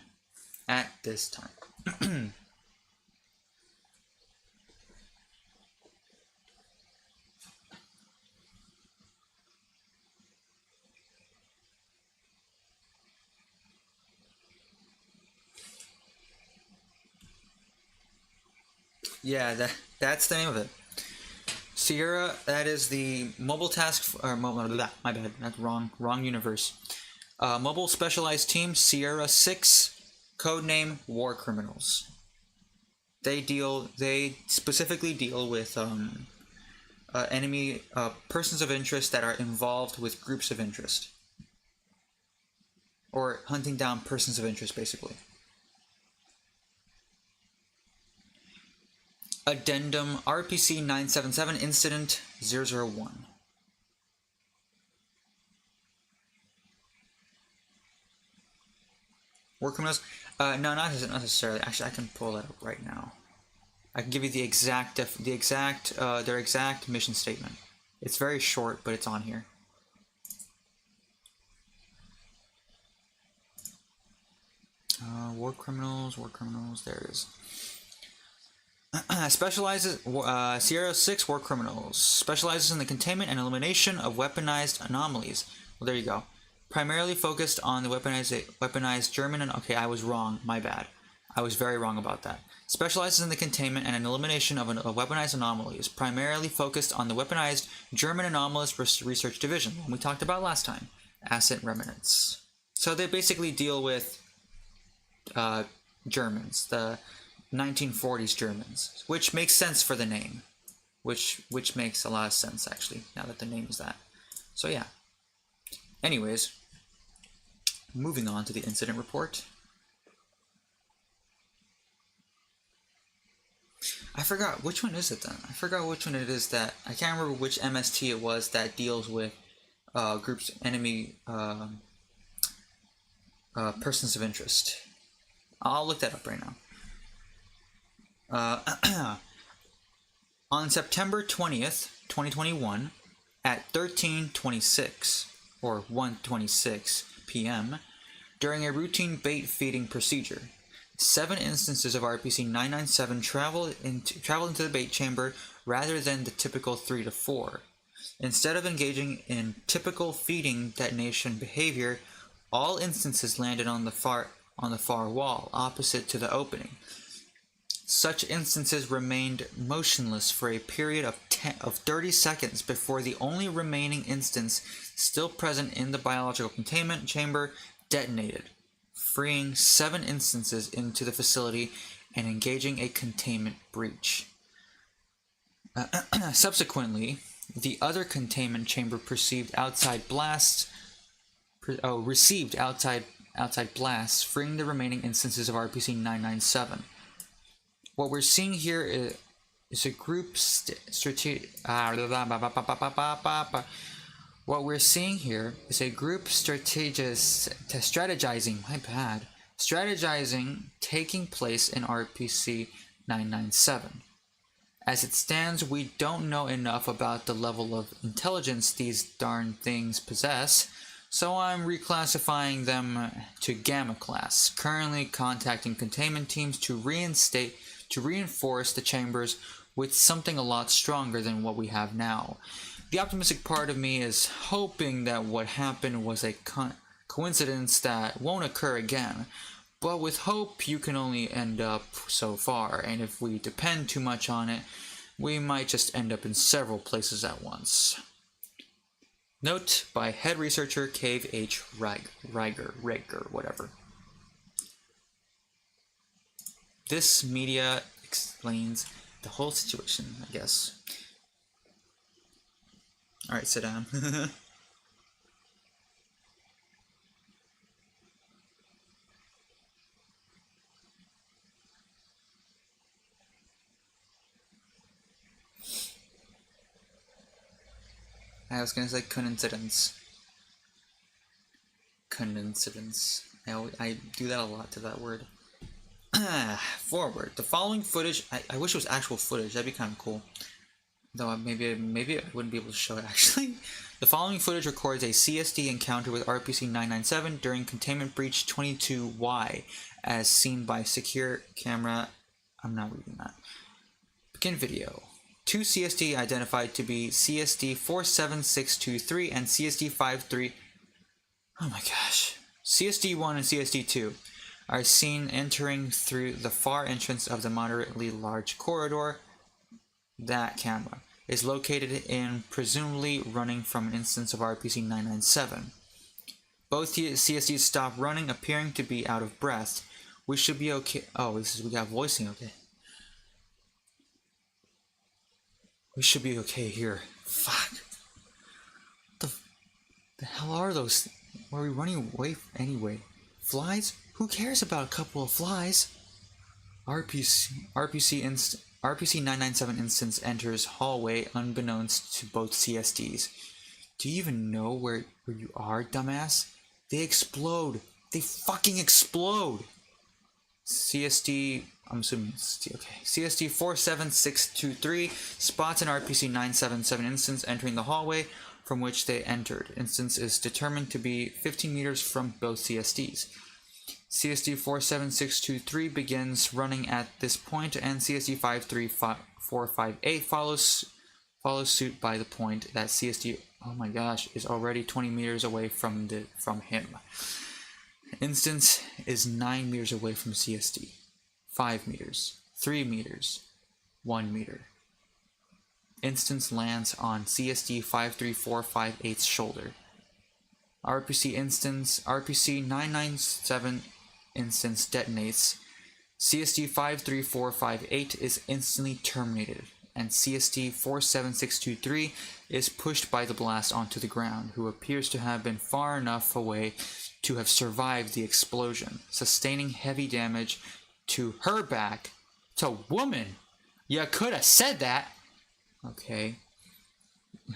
Yeah, that's the name of it. Sierra, that is the mobile task, or my bad, that's wrong universe. Mobile specialized team, Sierra 6, codename War Criminals. They specifically deal with enemy persons of interest that are involved with groups of interest, or hunting down persons of interest, basically. Addendum RPC-997 Incident 001. War criminals? No, not necessarily. Actually, I can pull that up right now. I can give you the exact their exact mission statement. It's very short, but it's on here. War criminals. There it is. Sierra 6 War Criminals specializes in the containment and elimination of weaponized anomalies. Well, there you go. Primarily focused on the weaponized German and okay, I was wrong. My bad. I was very wrong about that. Specializes in the containment and an elimination of weaponized anomalies. Primarily focused on the weaponized German Anomalous Research Division, one we talked about last time. Asset remnants. So they basically deal with Germans, the 1940s Germans, which makes sense for the name, which makes a lot of sense actually now that the name is that. So yeah. Anyways, moving on to the incident report. I forgot which one is it then. I forgot which one it is that I can't remember which MST it was that deals with groups enemy persons of interest. I'll look that up right now. On September 20th, 2021, at 13:26 or 1:26 p.m., during a routine bait feeding procedure, 7 instances of RPC-997 traveled into the bait chamber rather than the typical 3 to 4. Instead of engaging in typical feeding detonation behavior, all instances landed on the far wall, opposite to the opening. Such instances remained motionless for a period of 30 seconds before the only remaining instance still present in the biological containment chamber detonated, freeing 7 instances into the facility and engaging a containment breach. Subsequently, the other containment chamber received outside blasts, freeing the remaining instances of RPC-997. What we're seeing here is a group strategizing taking place in RPC-997. As it stands, we don't know enough about the level of intelligence these darn things possess, so I'm reclassifying them to Gamma class, currently contacting containment teams to reinforce the chambers with something a lot stronger than what we have now. The optimistic part of me is hoping that what happened was a coincidence that won't occur again, but with hope you can only end up so far, and if we depend too much on it, we might just end up in several places at once. Note by head researcher Cave H. Riger, whatever. This media explains the whole situation, I guess. Alright, sit down. I was gonna say coincidence. Coincidence. I do that a lot to that word. Forward. The following footage. I wish it was actual footage. That'd be kind of cool. Though maybe I wouldn't be able to show it actually. The following footage records a CSD encounter with RPC-997 during Containment Breach 22Y as seen by secure camera. I'm not reading that. Begin video. 2 CSD identified to be CSD-47623 and CSD-53. Oh my gosh. CSD-1 and CSD-2 are seen entering through the far entrance of the moderately large corridor. That camera is located in, presumably running from an instance of RPC-997. Both CSDs stop running, appearing to be out of breath. We should be okay. Oh, we got voicing, okay. We should be okay here. Fuck. The hell are those? Why are we running away anyway? Flies? Who cares about a couple of flies? RPC-997 instance enters hallway unbeknownst to both CSDs. Do you even know where you are, dumbass? They explode. They fucking explode. CSD, I'm assuming it's okay. CSD-47623 spots an RPC-977 instance entering the hallway from which they entered. Instance is determined to be 15 meters from both CSDs. CSD-47623 begins running at this point, and CSD-53458 follows suit by the point that CSD, oh my gosh, is already 20 meters away from him. Instance is 9 meters away from CSD. 5 meters, 3 meters, 1 meter. Instance lands on CSD-53458's shoulder. RPC-997 instance detonates. CSD-53458 is instantly terminated, and CSD-47623 is pushed by the blast onto the ground, who appears to have been far enough away to have survived the explosion, sustaining heavy damage to her back. To woman! You could have said that! Okay.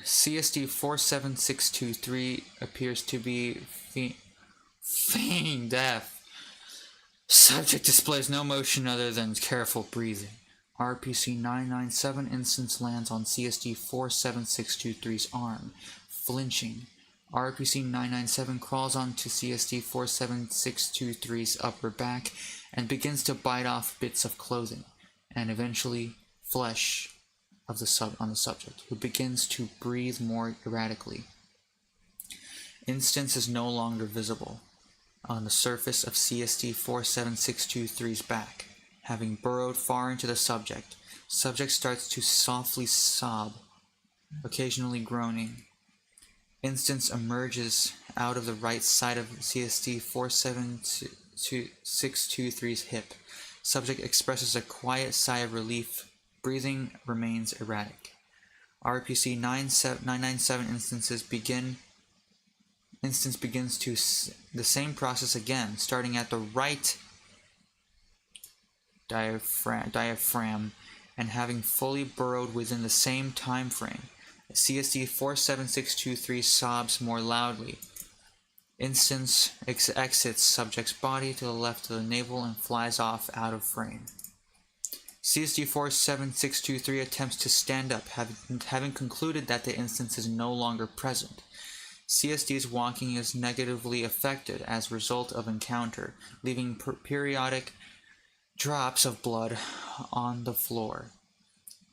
CSD-47623 appears to be feign death. Subject displays no motion other than careful breathing. RPC-997 instance lands on CSD-47623's arm, flinching. RPC-997 crawls onto CSD-47623's upper back and begins to bite off bits of clothing, and eventually flesh of the subject, who begins to breathe more erratically. Instance is no longer visible on the surface of CSD-47623's back. Having burrowed far into the subject starts to softly sob, occasionally groaning. Instance emerges out of the right side of CSD-47623's hip. Subject expresses a quiet sigh of relief. Breathing remains erratic. RPC-997 instance begins the same process again, starting at the right diaphragm and having fully burrowed within the same time frame. CSD-47623 sobs more loudly. Instance exits subject's body to the left of the navel and flies off out of frame. CSD-47623 attempts to stand up, having concluded that the instance is no longer present. CSD's walking is negatively affected as a result of encounter, leaving periodic drops of blood on the floor.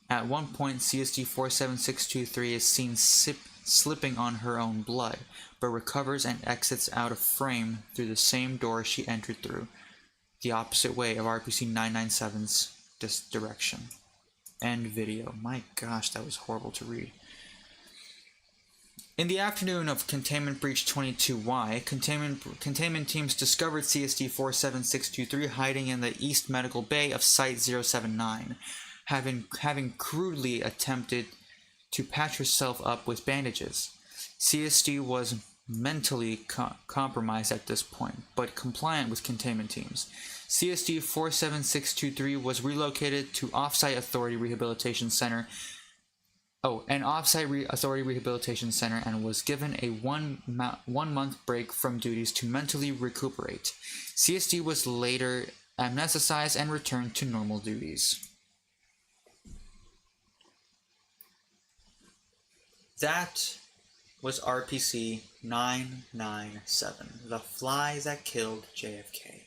At one point, CSD-47623 is seen slipping on her own blood, but recovers and exits out of frame through the same door she entered through, the opposite way of RPC-997's direction. End video. My gosh, that was horrible to read. In the afternoon of Containment Breach 22Y, containment teams discovered CSD-47623 hiding in the East Medical Bay of Site-079, having crudely attempted to patch herself up with bandages. CSD was mentally compromised at this point, but compliant with containment teams. CSD-47623 was relocated to Offsite Authority Rehabilitation Center. Authority Rehabilitation Center, and was given a one-month break from duties to mentally recuperate. CSD was later amnesticized and returned to normal duties. That was RPC-997, the flies that killed JFK.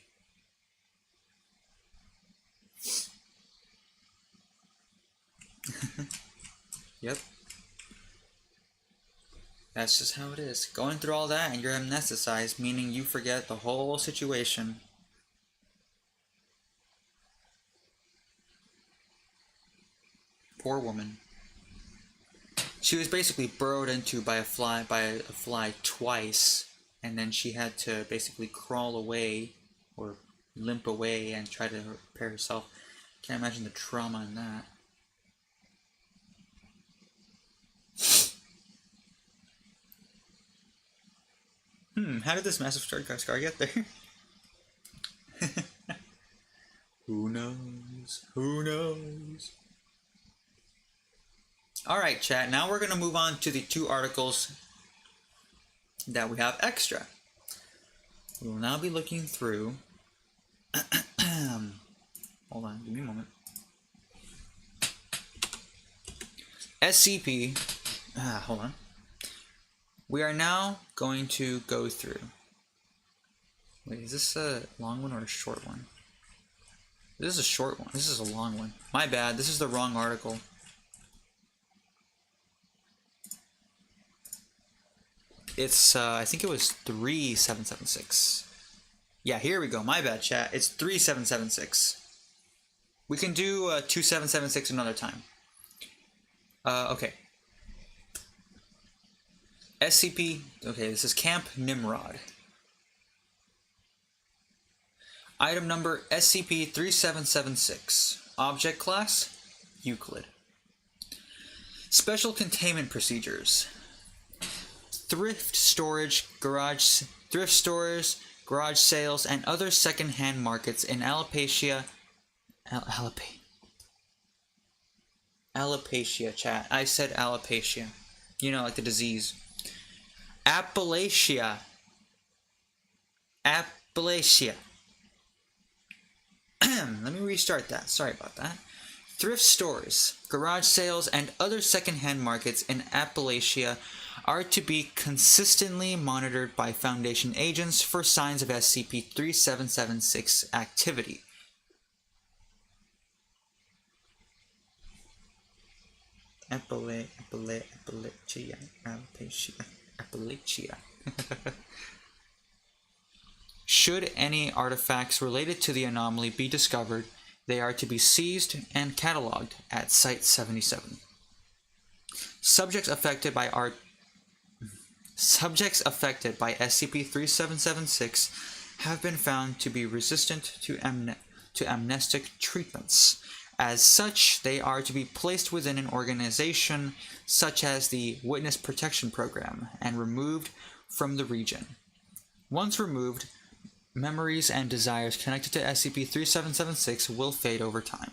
Yep. That's just how it is. Going through all that and you're amnesticized, meaning you forget the whole situation. Poor woman. She was basically burrowed into by a fly twice, and then she had to basically crawl away or limp away and try to repair herself. Can't imagine the trauma in that. How did this massive scar get there? Who knows? Who knows? Alright, chat, now we're going to move on to the 2 articles that we have extra. We will now be looking through... Hold on, give me a moment. SCP... hold on. We are now going to go through... Wait, is this a long one or a short one? This is a short one. This is a long one. My bad, this is the wrong article. It's, I think it was 3776. Yeah, here we go. My bad, chat. It's 3776. We can do 2776 another time. Okay. SCP... Okay, this is Camp Nimrod. Item number SCP-3776. Object class, Euclid. Special containment procedures. Thrift stores, garage sales, and other second-hand markets in Alopecia, chat. I said alopecia. You know, like the disease. Appalachia. Let me restart that. Sorry about that. Thrift stores, garage sales, and other second-hand markets in Appalachia are to be consistently monitored by Foundation agents for signs of SCP-3776 activity. Appalachia. Should any artifacts related to the anomaly be discovered, they are to be seized and cataloged at Site-77. Subjects affected by SCP-3776 have been found to be resistant to amnestic treatments. As such, they are to be placed within an organization such as the Witness Protection Program and removed from the region. Once removed, memories and desires connected to SCP-3776 will fade over time.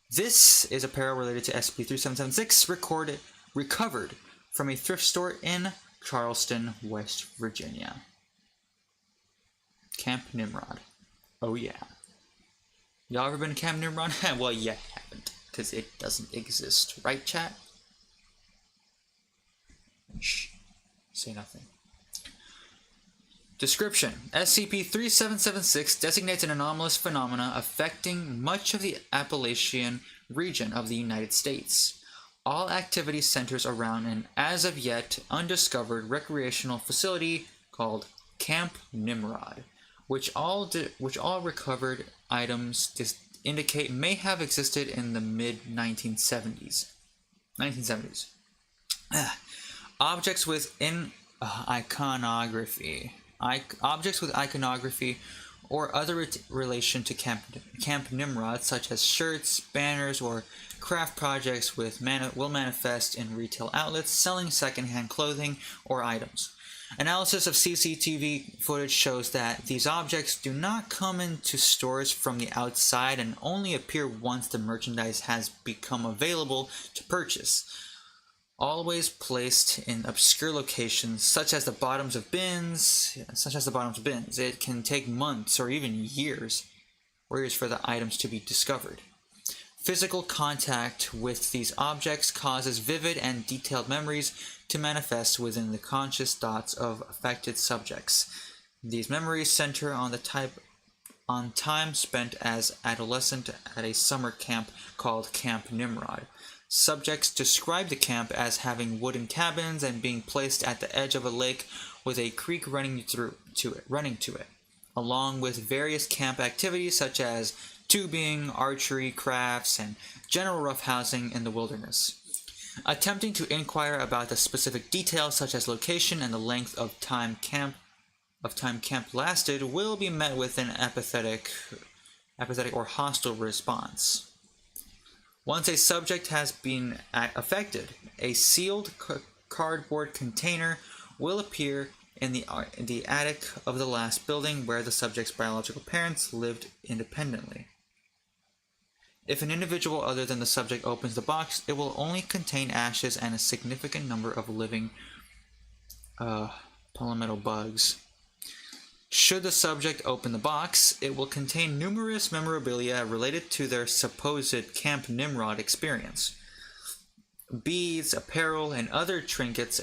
This is apparel related to SCP-3776 recovered from a thrift store in Charleston, West Virginia. Camp Nimrod. Oh yeah. Y'all ever been to Camp Nimrod? Well, you haven't, because it doesn't exist. Right, chat? Shh. Say nothing. Description. SCP-3776 designates an anomalous phenomena affecting much of the Appalachian region of the United States. All activity centers around an as-of-yet undiscovered recreational facility called Camp Nimrod, which all recovered items indicate may have existed in the mid-1970s. Objects with iconography. Objects with iconography or other relation to Camp Nimrod, such as shirts, banners, or craft projects will manifest in retail outlets selling secondhand clothing or items. Analysis of CCTV footage shows that these objects do not come into stores from the outside and only appear once the merchandise has become available to purchase. Always placed in obscure locations, such as the bottoms of bins. It can take months or even years for the items to be discovered. Physical contact with these objects causes vivid and detailed memories to manifest within the conscious thoughts of affected subjects. These memories center on the type on time spent as adolescent at a summer camp called Camp Nimrod. Subjects describe the camp as having wooden cabins and being placed at the edge of a lake with a creek running to it, along with various camp activities such as tubing, archery, crafts, and general roughhousing in the wilderness. Attempting to inquire about the specific details such as location and the length of time camp lasted will be met with an apathetic or hostile response. Once a subject has been affected, a sealed cardboard container will appear in the attic of the last building where the subject's biological parents lived independently. If an individual other than the subject opens the box, it will only contain ashes and a significant number of living palmetto bugs. Should the subject open the box, it will contain numerous memorabilia related to their supposed Camp Nimrod experience. Beads, apparel, and other trinkets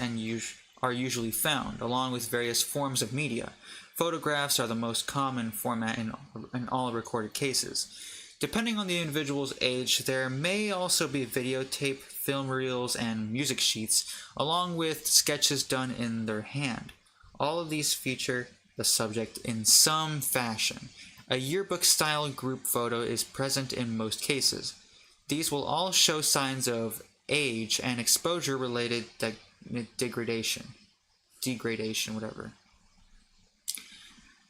are usually found, along with various forms of media. Photographs are the most common format in all recorded cases. Depending on the individual's age, there may also be videotape, film reels, and music sheets, along with sketches done in their hand. All of these feature the subject in some fashion. A yearbook-style group photo is present in most cases. These will all show signs of age and exposure-related degradation, whatever.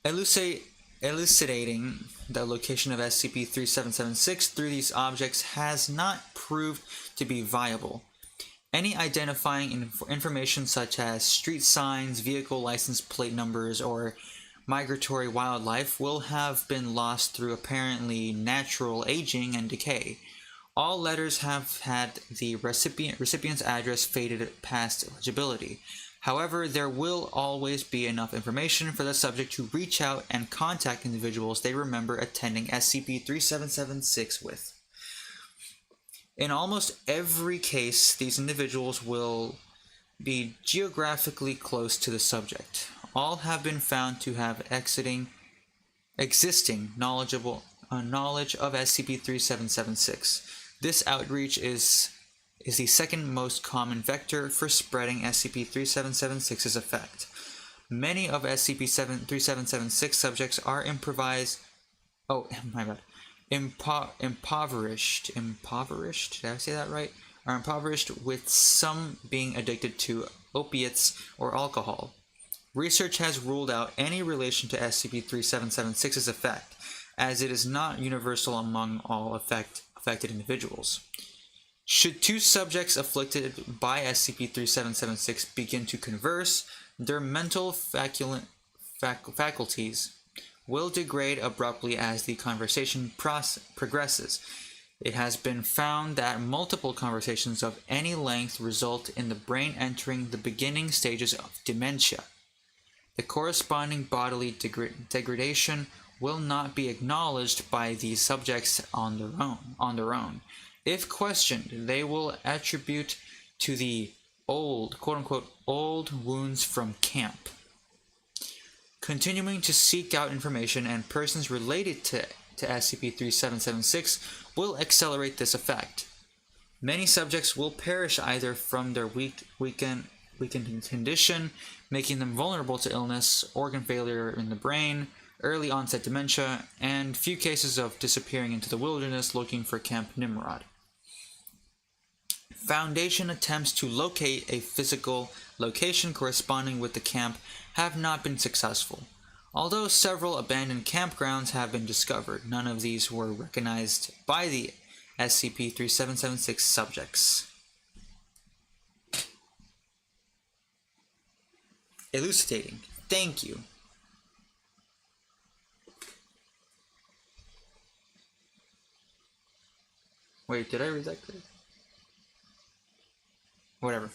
Elucidating the location of SCP-1776 through these objects has not proved to be viable. Any identifying information such as street signs, vehicle license plate numbers, or migratory wildlife will have been lost through apparently natural aging and decay. All letters have had the recipient's address faded past legibility. However, there will always be enough information for the subject to reach out and contact individuals they remember attending SCP-3776 with. In almost every case, these individuals will be geographically close to the subject. All have been found to have existing knowledge of SCP-3776. This outreach is the second most common vector for spreading SCP-3776's effect. Many of SCP-3776 subjects are impoverished. Did I say that right? Are impoverished, with some being addicted to opiates or alcohol. Research has ruled out any relation to SCP-3776's effect, as it is not universal among all affected individuals. Should two subjects afflicted by SCP-3776 begin to converse, their mental faculties will degrade abruptly as the conversation progresses. It has been found that multiple conversations of any length result in the brain entering the beginning stages of dementia. The corresponding bodily degradation will not be acknowledged by these subjects on their own. If questioned, they will attribute to the old, quote-unquote, old wounds from camp. Continuing to seek out information and persons related to SCP-3776 will accelerate this effect. Many subjects will perish either from their weakened condition, making them vulnerable to illness, organ failure in the brain, early onset dementia, and few cases of disappearing into the wilderness looking for Camp Nimrod. Foundation attempts to locate a physical location corresponding with the camp have not been successful. Although several abandoned campgrounds have been discovered, none of these were recognized by the SCP-3776 subjects. Elucidating. Thank you. Wait, did I read that correctly? Whatever.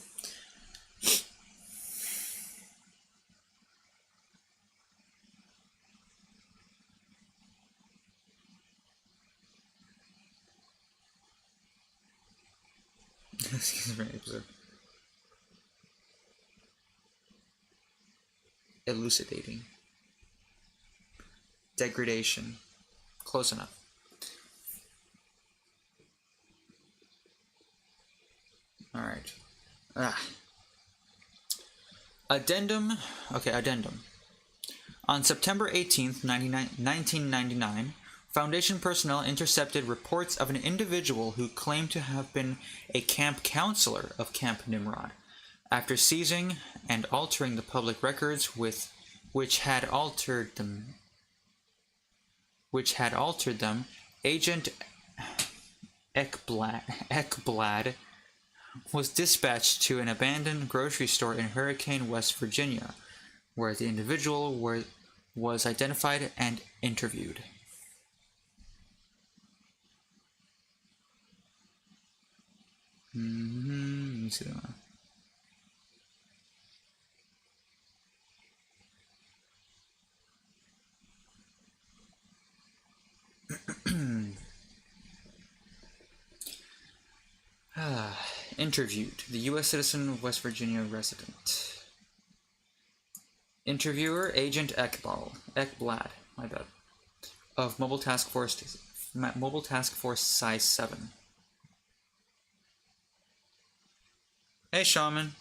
Excuse me. Elucidating. Degradation. Close enough. Alright. Addendum. Okay, addendum. On September 18th, 1999, Foundation personnel intercepted reports of an individual who claimed to have been a camp counselor of Camp Nimrod. After seizing and altering the public records which had altered them, Agent Ekblad was dispatched to an abandoned grocery store in Hurricane, West Virginia, where the individual was identified and interviewed. Let me see that. Interviewed. The U.S. citizen, West Virginia resident. Interviewer, Agent Ekblad, my bad, of Mobile Task Force Size 7. Hey, Shaman.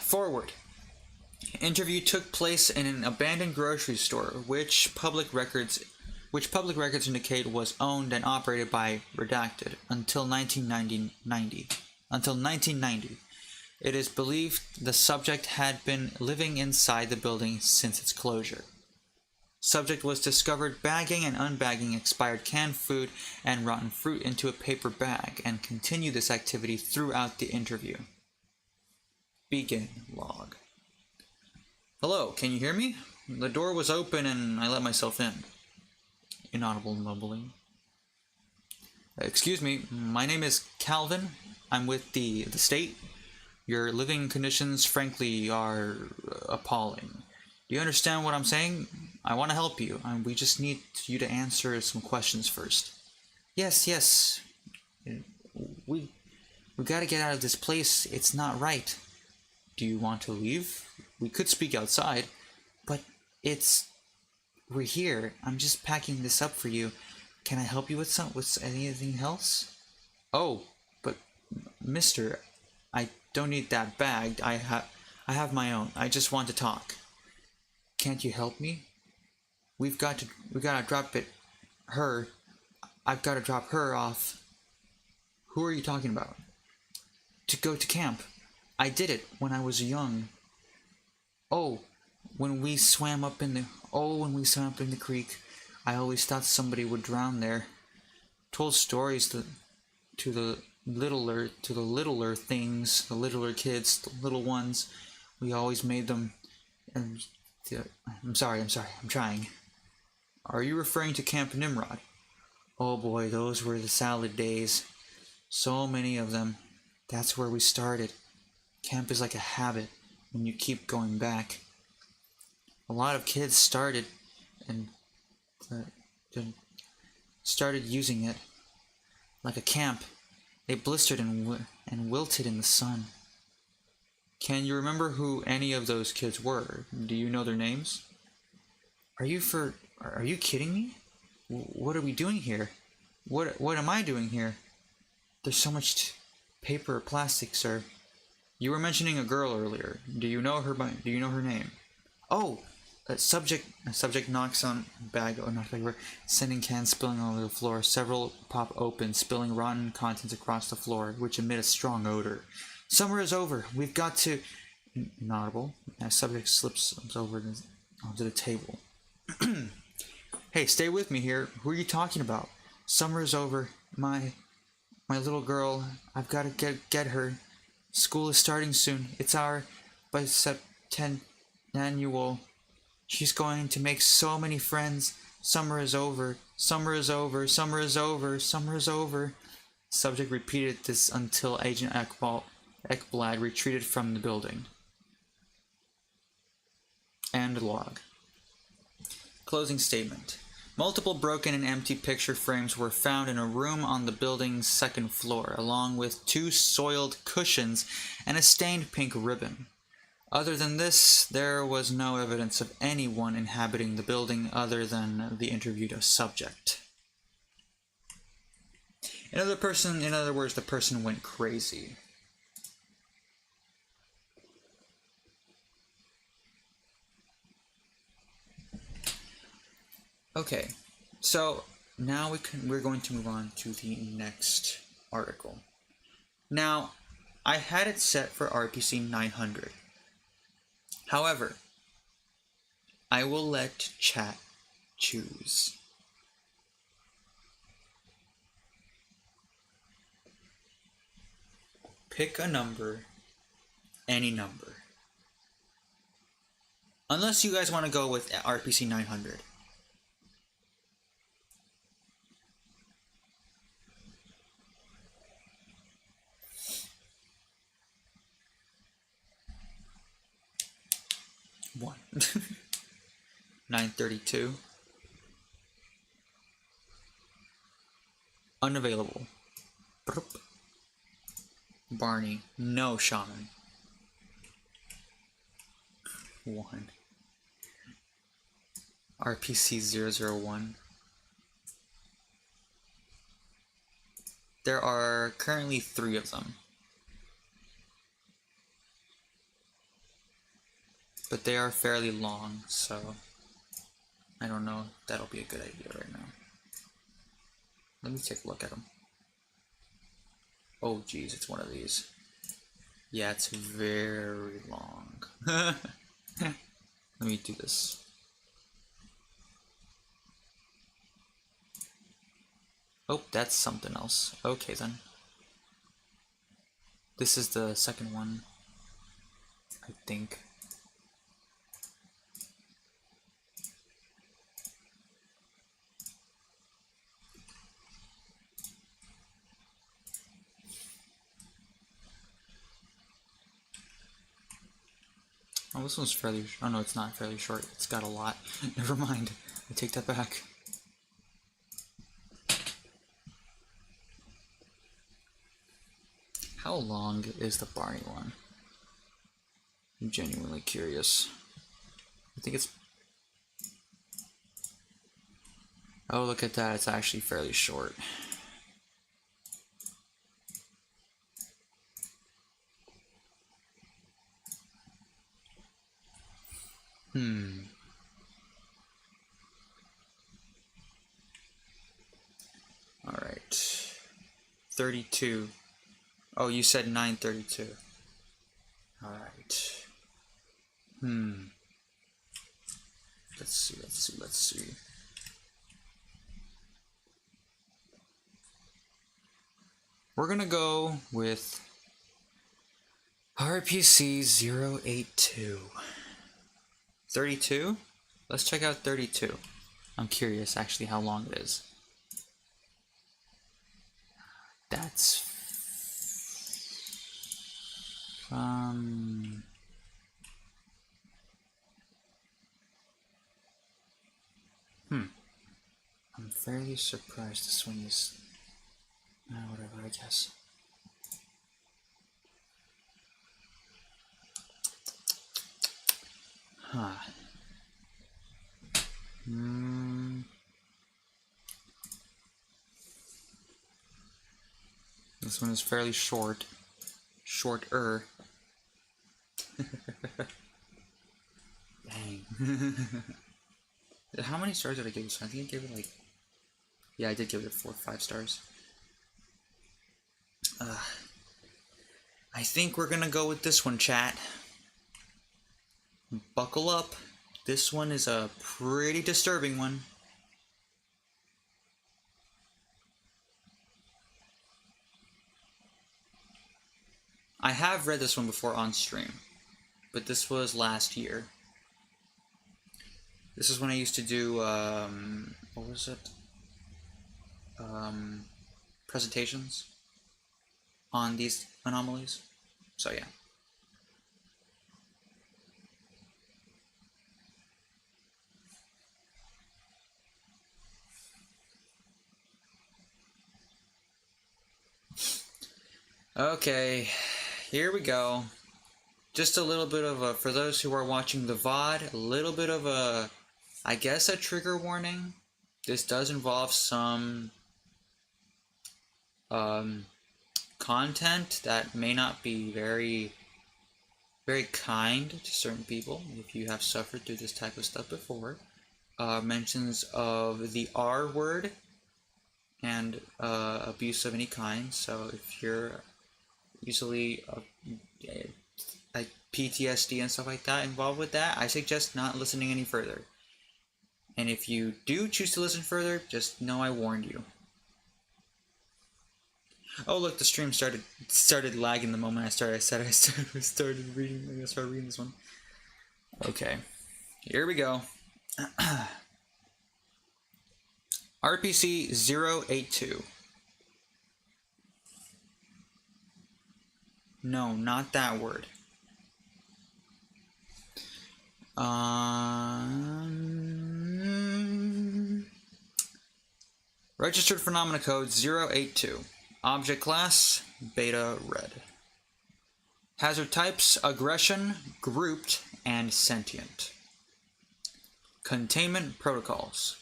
Forward. Interview took place in an abandoned grocery store, which public records indicate was owned and operated by REDACTED until 1990. It is believed the subject had been living inside the building since its closure. Subject was discovered bagging and unbagging expired canned food and rotten fruit into a paper bag, and continued this activity throughout the interview. Begin log. Hello, can you hear me? The door was open and I let myself in. Inaudible mumbling. Excuse me, my name is Calvin. I'm with the state. Your living conditions, frankly, are appalling. Do you understand what I'm saying? I want to help you, and we just need you to answer some questions first. Yes. We gotta get out of this place. It's not right. Do you want to leave? We could speak outside, but we're here. I'm just packing this up for you. Can I help you with anything else? Oh, but mister, I don't need that bagged. I have my own. I just want to talk. Can't you help me? We gotta drop her. I've gotta drop her off. Who are you talking about? To go to camp. I did it when I was young. When we swam up in the creek, I always thought somebody would drown there. Told stories to the littler things, the littler kids, the little ones. We always made them. And I'm sorry. I'm trying. Are you referring to Camp Nimrod? Oh boy, those were the salad days. So many of them. That's where we started. Camp is like a habit when you keep going back. A lot of kids started using it like a camp. They blistered and wilted in the sun. Can you remember who any of those kids were? Do you know their names? Are you kidding me? What are we doing here? What am I doing here? There's so much paper or plastic, sir. You were mentioning a girl earlier. Do you know her name? Oh, subject knocks on bag or knocks over, sending cans spilling all over the floor. Several pop open, spilling rotten contents across the floor, which emit a strong odor. Summer is over. We've got to... Inaudible. As subject slips over onto the table. Hey, stay with me here. Who are you talking about? Summer is over. My little girl. I've got to get her. School is starting soon. It's our bicentennial. She's going to make so many friends. Summer is over. Summer is over. Summer is over. Summer is over. Subject repeated this until Agent Ekblad retreated from the building. End log. Closing statement. Multiple broken and empty picture frames were found in a room on the building's second floor, along with 2 soiled cushions and a stained pink ribbon. Other than this, there was no evidence of anyone inhabiting the building other than the interviewed subject. In other words, the person went crazy. Okay, so now we're going to move on to the next article. Now, I had it set for RPC 900. However, I will let chat choose. Pick a number, any number. Unless you guys want to go with RPC 900. One. 932. Unavailable. Barney. No shaman. 1. RPC-001. There are currently 3 of them. But they are fairly long, so I don't know if that'll be a good idea right now. Let me take a look at them. Oh geez, it's one of these. Yeah, it's very long. Let me do this. Oh, that's something else. Okay then. This is the second one, I think. Oh, this one's fairly... Oh no, it's not fairly short. It's got a lot. Never mind. I take that back. How long is the Barney one? I'm genuinely curious. I think it's... Oh, look at that. It's actually fairly short. Alright. 32. Oh, you said 932. Alright. Let's see. We're gonna go with RPC-082. 32? Let's check out 32. I'm curious actually how long it is. That's I'm fairly surprised this one is whatever, I guess. This one is fairly short. Shorter. Dang. How many stars did I give this one? I think I gave it like... Yeah, I did give it 4 or 5 stars. I think we're gonna go with this one, chat. Buckle up. This one is a pretty disturbing one. I have read this one before on stream, but this was last year. This is when I used to do, what was it? Presentations on these anomalies. So yeah. Okay, here we go. Just a little bit of a, for those who are watching the VOD, a little bit of a, I guess a trigger warning. This does involve some content that may not be very kind to certain people if you have suffered through this type of stuff before. Mentions of the R word and abuse of any kind. So if you're usually like PTSD and stuff like that involved with that, I suggest not listening any further. And if you do choose to listen further, just know I warned you. Oh look, the stream started lagging the moment I started reading. I started reading this one. Okay, here we go. RPC-082. No, not that word. Registered phenomena code 082. Object class, beta red. Hazard types, aggression, grouped, and sentient. Containment protocols.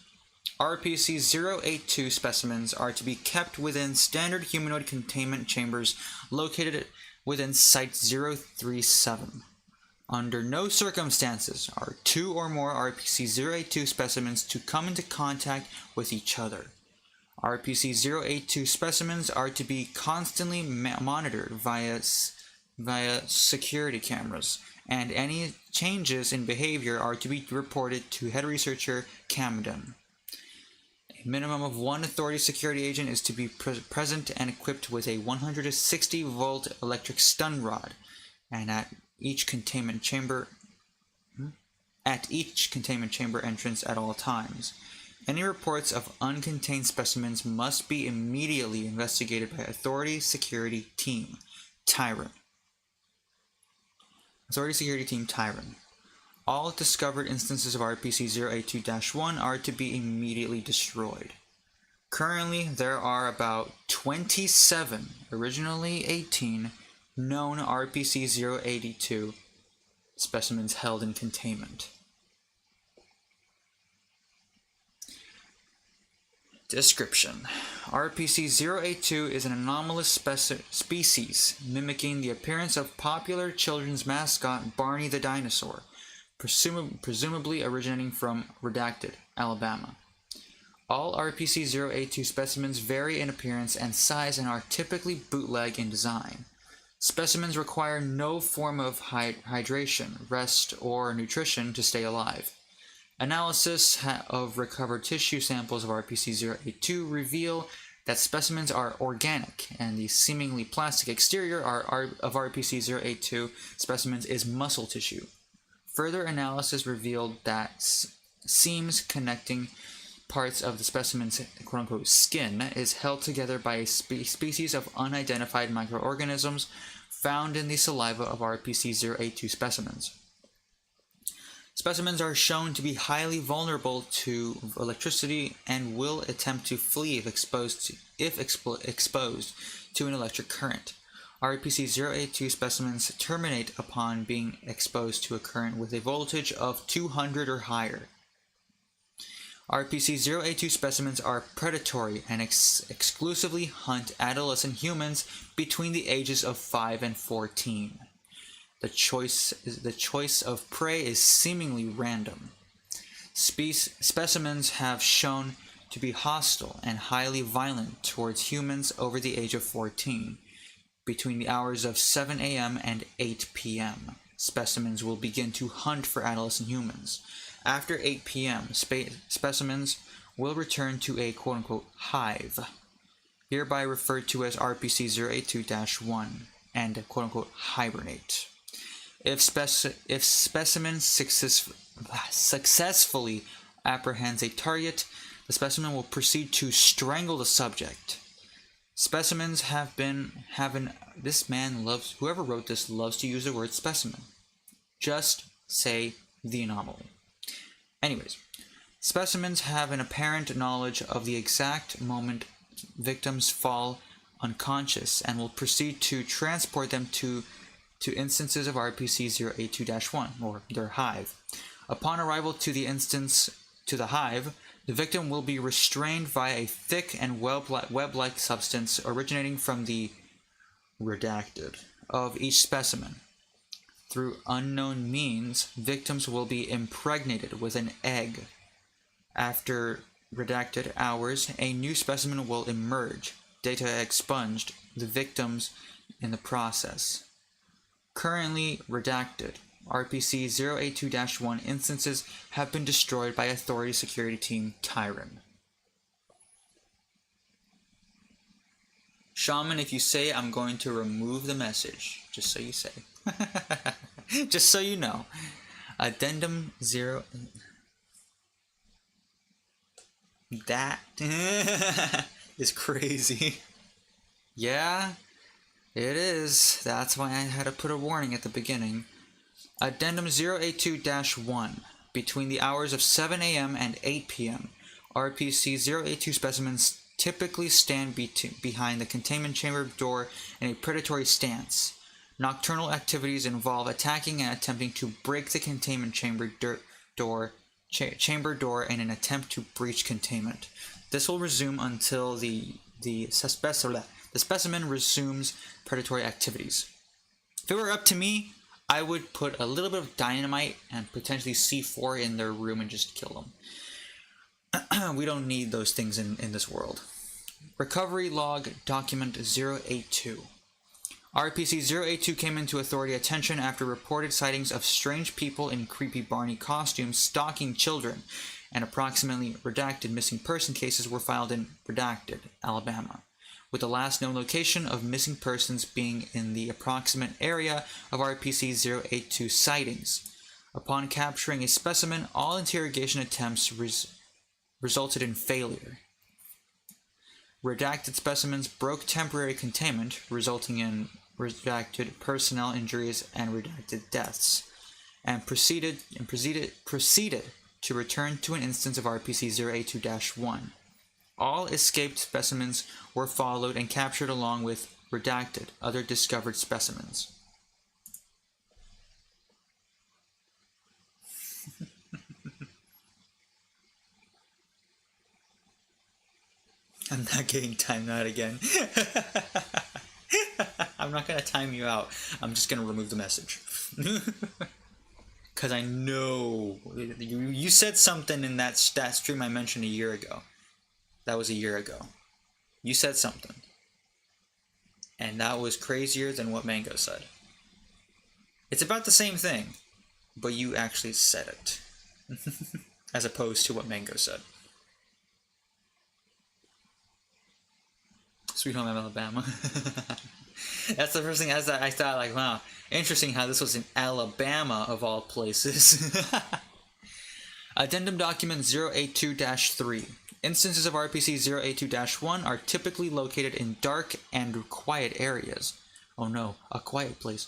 RPC-082 specimens are to be kept within standard humanoid containment chambers located within Site-037. Under no circumstances are 2 or more RPC-082 specimens to come into contact with each other. RPC-082 specimens are to be constantly monitored via security cameras, and any changes in behavior are to be reported to head researcher Camden. A minimum of 1 authority security agent is to be present and equipped with a 160-volt electric stun rod, and at each containment chamber entrance at all times. Any reports of uncontained specimens must be immediately investigated by Authority Security Team Tyron. Authority Security Team Tyron. All discovered instances of RPC-082-1 are to be immediately destroyed. Currently, there are about 27, originally 18, known RPC-082 specimens held in containment. Description. RPC-082 is an anomalous species mimicking the appearance of popular children's mascot Barney the Dinosaur, presumably originating from Redacted, Alabama. All RPC-082 specimens vary in appearance and size and are typically bootleg in design. Specimens require no form of hydration, rest, or nutrition to stay alive. Analysis of recovered tissue samples of RPC-082 reveal that specimens are organic, and the seemingly plastic exterior of RPC-082 specimens is muscle tissue. Further analysis revealed that seams connecting parts of the specimen's quote-unquote skin is held together by a species of unidentified microorganisms found in the saliva of RPC-082 specimens. Specimens are shown to be highly vulnerable to electricity and will attempt to flee if exposed to an electric current. RPC-082 specimens terminate upon being exposed to a current with a voltage of 200 or higher. RPC-082 specimens are predatory and exclusively hunt adolescent humans between the ages of 5 and 14. The choice of prey is seemingly random. Specimens have shown to be hostile and highly violent towards humans over the age of 14. Between the hours of 7 a.m. and 8 p.m., specimens will begin to hunt for adolescent humans. After 8 p.m., specimens will return to a quote-unquote hive, hereby referred to as RPC-082-1, and quote-unquote hibernate. If specimen successfully apprehends a target, the specimen will proceed to strangle the subject. Specimens whoever wrote this loves to use the word specimen. Just say the anomaly. Anyways, specimens have an apparent knowledge of the exact moment victims fall unconscious and will proceed to transport them to instances of RPC-082-1, or their hive. Upon arrival to the hive, the victim will be restrained via a thick and web-like substance originating from the redacted of each specimen. Through unknown means, victims will be impregnated with an egg. After redacted hours, a new specimen will emerge, data expunged, the victims in the process. Currently redacted, RPC-082-1 instances have been destroyed by Authority Security Team Tyron. Shaman, if you say, I'm going to remove the message, just so you say. Just so you know. Addendum 0... That is crazy. Yeah, it is. That's why I had to put a warning at the beginning. Addendum 082-1. Between the hours of 7 a.m. and 8 p.m., RPC-082 specimens typically stand behind the containment chamber door in a predatory stance. Nocturnal activities involve attacking and attempting to break the containment chamber door in an attempt to breach containment. This will resume until the specimen resumes predatory activities. If it were up to me, I would put a little bit of dynamite and potentially C4 in their room and just kill them. We don't need those things in this world. Recovery log document 082. RPC-082 came into authority attention after reported sightings of strange people in creepy Barney costumes stalking children, and approximately redacted missing person cases were filed in Redacted, Alabama, with the last known location of missing persons being in the approximate area of RPC-082 sightings. Upon capturing a specimen, all interrogation attempts resulted in failure. Redacted specimens broke temporary containment, resulting in redacted personnel injuries and redacted deaths, and proceeded to return to an instance of RPC-082-1. All escaped specimens were followed and captured along with redacted other discovered specimens. I'm not getting timed out again. I'm not going to time you out. I'm just going to remove the message. Because I know you said something in that stream I mentioned a year ago. That was a year ago. You said something. And that was crazier than what Mango said. It's about the same thing, but you actually said it. As opposed to what Mango said. Sweet Home Alabama. That's the first thing I thought, like, wow, interesting how this was in Alabama of all places. Addendum document 082-3. Instances of RPC-082-1 are typically located in dark and quiet areas. Oh no, a quiet place.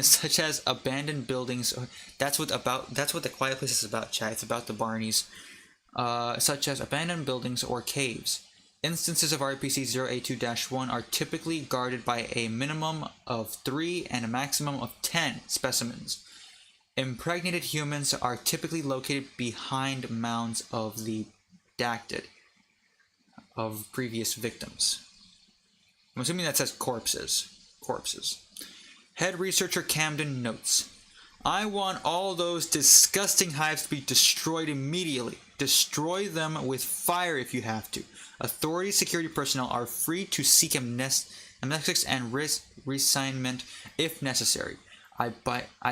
Such as abandoned buildings. That's what the quiet place is about, chat. It's about the Barneys. Such as abandoned buildings or caves. Instances of RPC-082-1 are typically guarded by a minimum of 3 and a maximum of 10 specimens. Impregnated humans are typically located behind mounds of the redacted of previous victims. I'm assuming that says corpses. Head researcher Camden notes, I want all those disgusting hives to be destroyed immediately. Destroy them with fire if you have to. Authority security personnel are free to seek amnestics and reassignment if necessary. I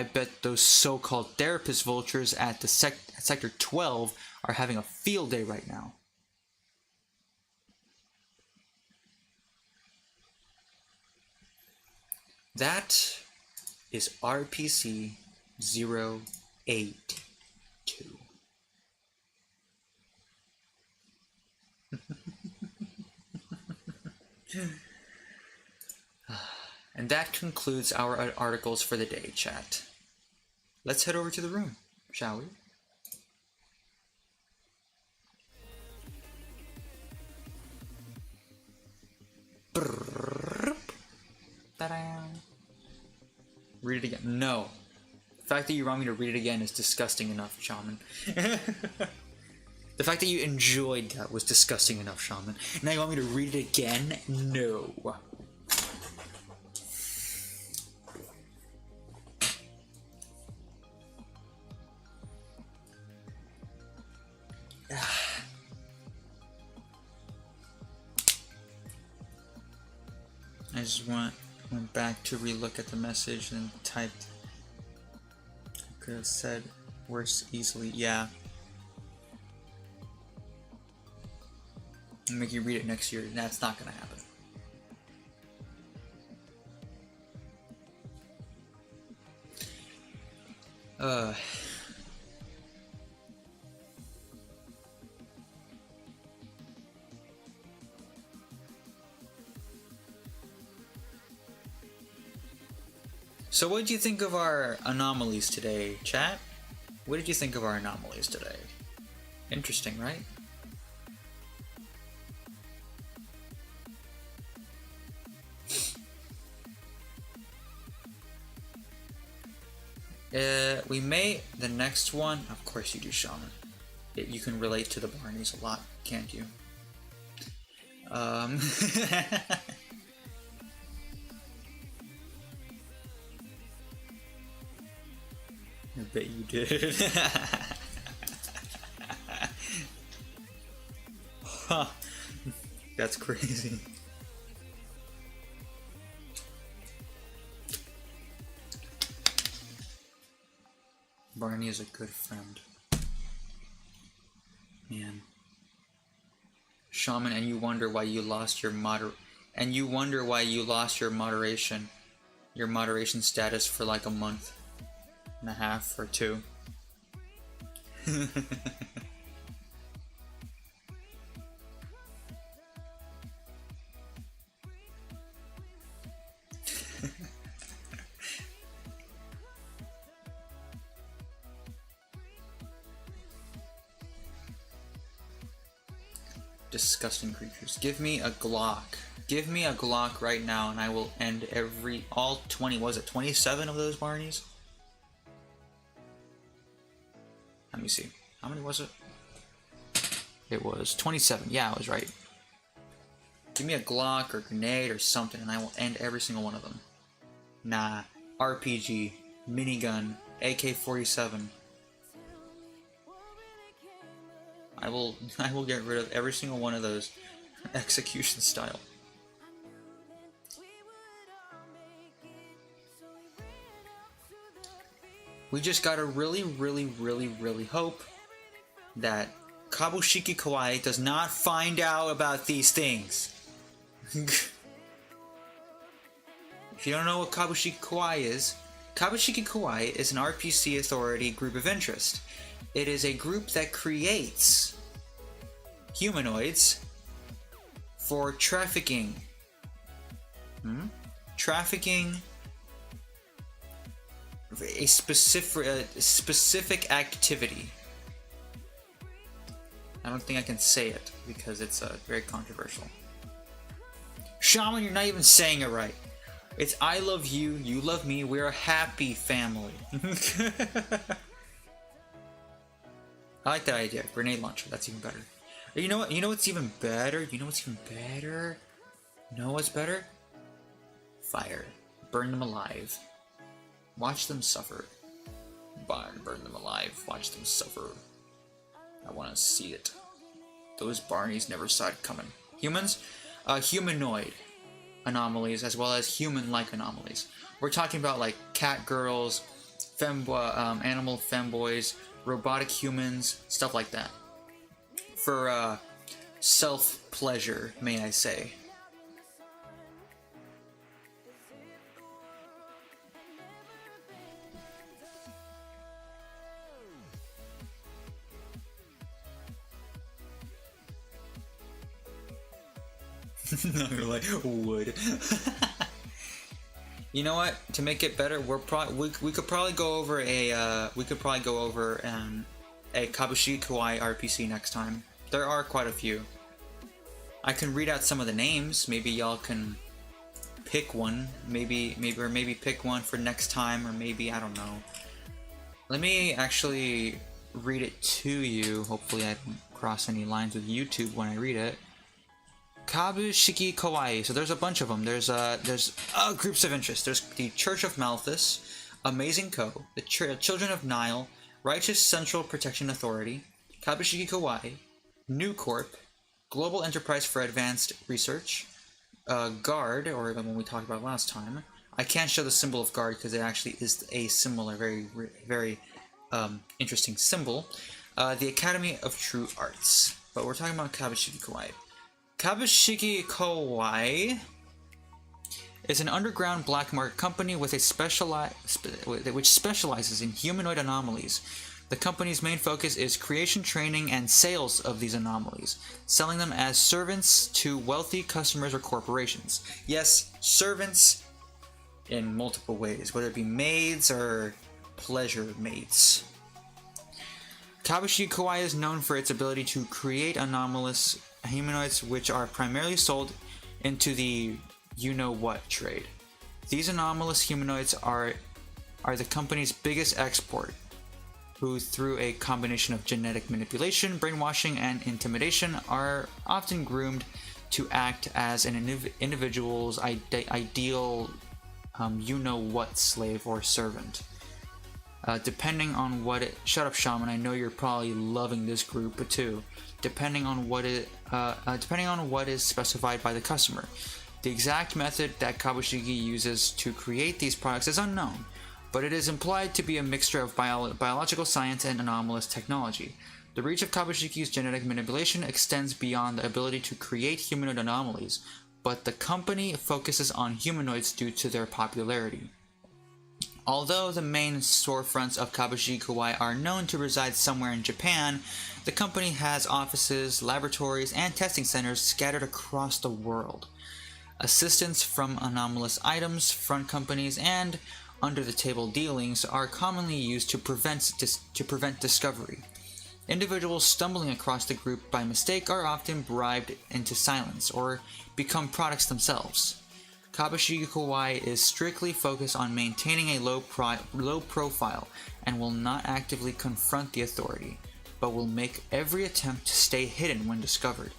bet those so-called therapist vultures at the Sector 12 are having a field day right now. That is RPC-082. And that concludes our articles for the day, chat. Let's head over to the room, shall we? Brrr. Read it again. No. The fact that you want me to read it again is disgusting enough, Shaman. The fact that you enjoyed that was disgusting enough, Shaman. Now you want me to read it again? No. I just went back to relook at the message and typed. I could have said worse easily. Yeah. I'll make you read it next year. That's not gonna happen. So what did you think of our anomalies today, chat? What did you think of our anomalies today? Interesting, right? We may, the next one, of course you do, Shaman. You can relate to the Barneys a lot, can't you? I bet you did. Huh. That's crazy. Barney is a good friend. Man. Shaman, and you wonder why you lost your moderation status for like a month and a half or two. Disgusting creatures. Give me a Glock. Give me a Glock right now and I will end all 20, was it 27 of those Barneys? Let me see. How many was it? It was 27. Yeah, I was right. Give me a Glock or grenade or something and I will end every single one of them. Nah. RPG, minigun, AK-47. I will get rid of every single one of those execution style. We just gotta really hope that Kabushiki Kawaii does not find out about these things. If you don't know what Kabushiki Kawaii is an RPC Authority group of interest. It is a group that creates humanoids for trafficking. Trafficking a specific activity. I don't think I can say it because it's very controversial. Shaman, you're not even saying it right. It's I love you, you love me, we're a happy family. I like that idea. Grenade launcher, that's even better. You know what? You know what's even better? You know what's even better? You know what's better? Fire. Burn them alive. Watch them suffer. Burn them alive. Watch them suffer. I want to see it. Those Barneys never saw it coming. Humans? Humanoid anomalies as well as human-like anomalies. We're talking about like cat girls, animal femboys, robotic humans, stuff like that. For self-pleasure, may I say. You're like, wood. You know what? To make it better, we could probably go over a Kabushiki Kawaii RPC next time. There are quite a few. I can read out some of the names. Maybe y'all can pick one, maybe pick one for next time, or maybe, I don't know. Let me actually read it to you. Hopefully I don't cross any lines with YouTube when I read it. Kabushiki Kawaii. So there's a bunch of them. There's groups of interest. There's the Church of Malthus, Amazing Co, the Children of Nile, Righteous Central Protection Authority, Kabushiki Kawaii, New Corp, Global Enterprise for Advanced Research, Guard, or the one we talked about last time. I can't show the symbol of Guard because it actually is a similar, very interesting symbol. The Academy of True Arts. But we're talking about Kabushiki Kawaii. Kabushiki Kawaii is an underground black market company with which specializes in humanoid anomalies. The company's main focus is creation, training, and sales of these anomalies, selling them as servants to wealthy customers or corporations. Yes, servants in multiple ways, whether it be maids or pleasure mates. Kabushiki Kawaii is known for its ability to create anomalous humanoids, which are primarily sold into the you-know-what trade. These anomalous humanoids are the company's biggest export, who through a combination of genetic manipulation, brainwashing, and intimidation are often groomed to act as an individual's ideal you-know-what slave or servant. Depending on what it... Shut up, Shaman, I know you're probably loving this group too. Depending on what is specified by the customer. The exact method that Kabushiki uses to create these products is unknown, but it is implied to be a mixture of biological science and anomalous technology. The reach of Kabushiki's genetic manipulation extends beyond the ability to create humanoid anomalies, but the company focuses on humanoids due to their popularity. Although the main storefronts of Kabushiki Kawaii are known to reside somewhere in Japan, the company has offices, laboratories, and testing centers scattered across the world. Assistance from anomalous items, front companies, and under-the-table dealings are commonly used to prevent discovery. Individuals stumbling across the group by mistake are often bribed into silence or become products themselves. Kabushiki Kawaii is strictly focused on maintaining a low profile and will not actively confront the authority, but will make every attempt to stay hidden when discovered.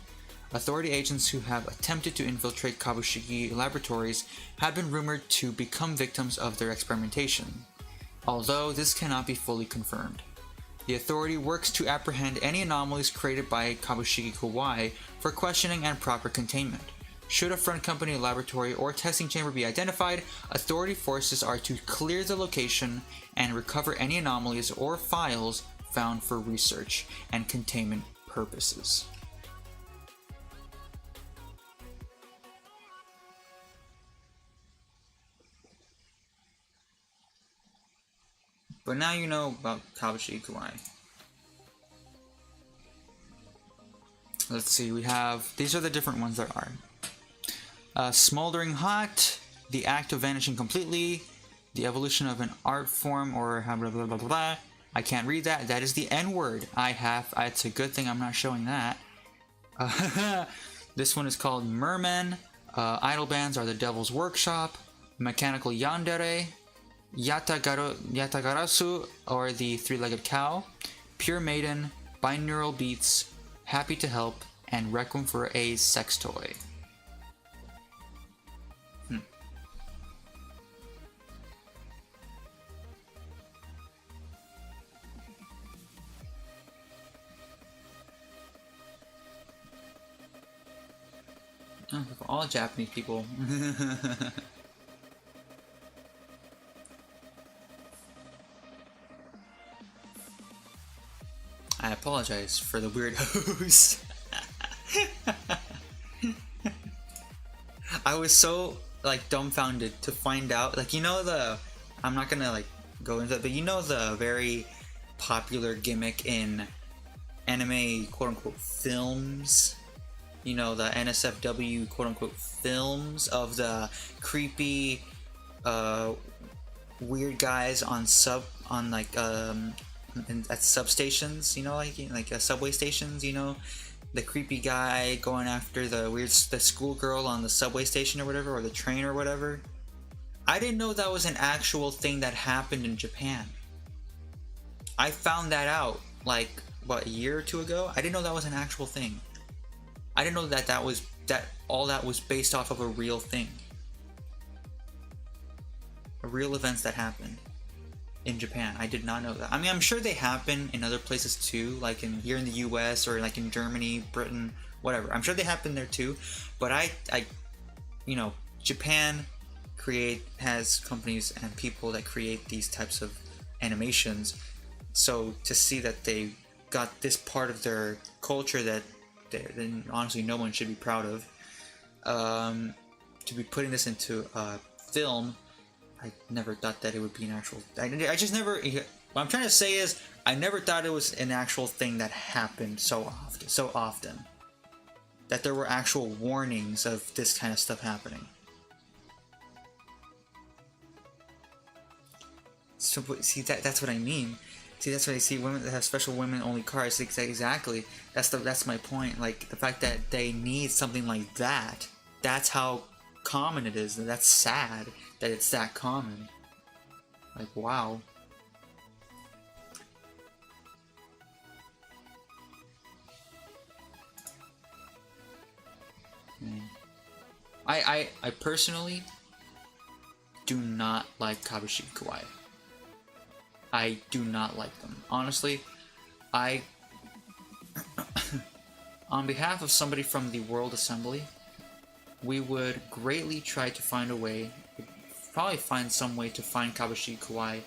Authority agents who have attempted to infiltrate Kabushiki laboratories have been rumored to become victims of their experimentation, although this cannot be fully confirmed. The authority works to apprehend any anomalies created by Kabushiki Kawaii for questioning and proper containment. Should a front company, laboratory, or testing chamber be identified, authority forces are to clear the location and recover any anomalies or files found for research and containment purposes. But now you know about Kabushiki Kawaii. Let's see, we have... These are the different ones there are. Smoldering Hot, the act of vanishing completely, the evolution of an art form, or blah blah blah blah blah. I can't read that. That is the N-word. It's a good thing I'm not showing that. This one is called Merman. Idol bands are the Devil's Workshop, Mechanical Yandere, Yatagarasu, or the Three-Legged Cow, Pure Maiden, Binaural Beats, Happy to Help, and Requiem for a Sex Toy. Oh, for all Japanese people. I apologize for the weirdos. I was so dumbfounded to find out, I'm not gonna go into it, but the very popular gimmick in anime quote-unquote films, the NSFW quote-unquote films of the creepy weird guys at substations, like subway stations, the creepy guy going after the schoolgirl on the subway station or whatever, or the train or whatever. I didn't know that was an actual thing that happened in Japan. I found that out like what, a year or two ago. I didn't know that was an actual thing. I didn't know that all that was based off of a real thing, a real events that happened in Japan. I did not know that. I mean, I'm sure they happen in other places too, like here in the US or like in Germany, Britain, whatever. I'm sure they happen there too, but I you know, Japan has companies and people that create these types of animations. So to see that they got this part of their culture that then honestly no one should be proud of, to be putting this into a film, I never thought that it would be an actual. I just never. What I'm trying to say is, I never thought it was an actual thing that happened so often. That there were actual warnings of this kind of stuff happening. So see, that's what I mean. See, that's what I see. Women that have special women-only cars. Exactly. That's my point. Like the fact that they need something like that. That's how common it is. And that's sad that it's that common. Like, wow. I personally do not like Kabushiki Kawaii. I do not like them. Honestly, on behalf of somebody from the World Assembly, we would greatly try to find a way, probably find some way to find Kabushiki Kawaii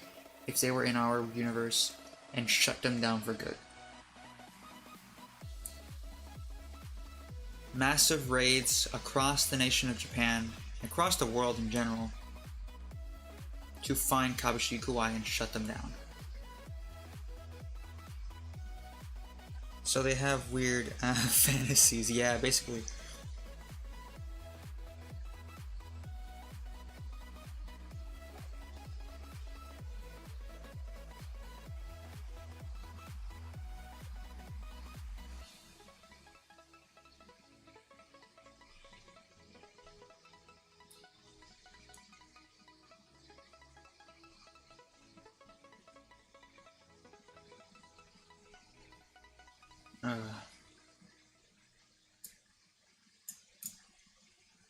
if they were in our universe and shut them down for good. Massive raids across the nation of Japan, across the world in general, to find Kabushiki Kawaii and shut them down. So they have weird fantasies, yeah, basically.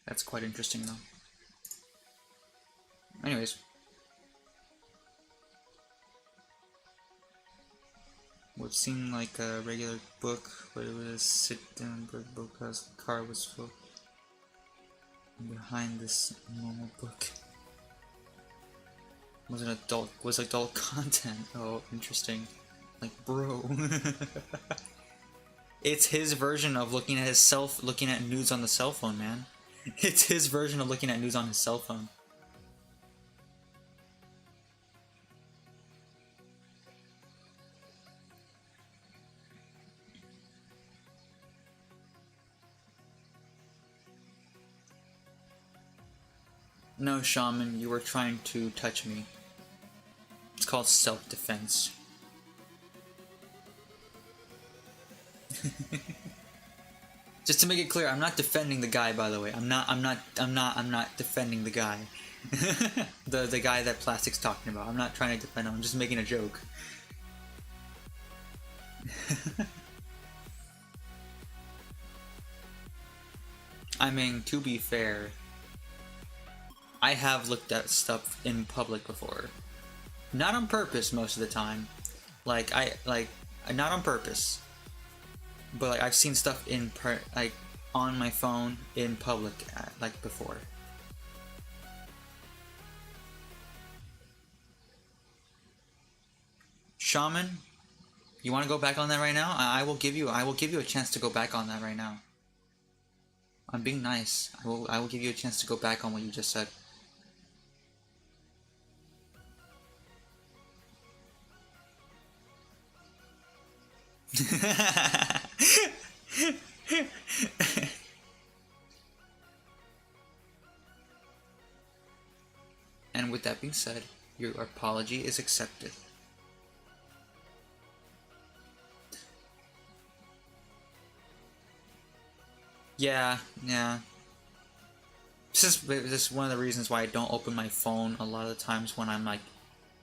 That's quite interesting, though. Anyways. What seemed like a regular book, but it was a sit-down book because the car was full. And behind this normal book was adult content. Oh, interesting. Like, bro. It's his version of looking at news on the cell phone, man. It's his version of looking at news on his cell phone. No, Shaman, you were trying to touch me. It's called self-defense. Just to make it clear, I'm not defending the guy, by the way. I'm not defending the guy. the guy that Plastic's talking about. I'm not trying to defend him, I'm just making a joke. I mean, to be fair, I have looked at stuff in public before. Not on purpose most of the time. Not on purpose. But like I've seen stuff on my phone in public like before. Shaman, you want to go back on that right now? I will give you a chance to go back on that right now. I'm being nice. I will give you a chance to go back on what you just said. And with that being said, your apology is accepted. Yeah, yeah. This is one of the reasons why I don't open my phone a lot of the times when I'm like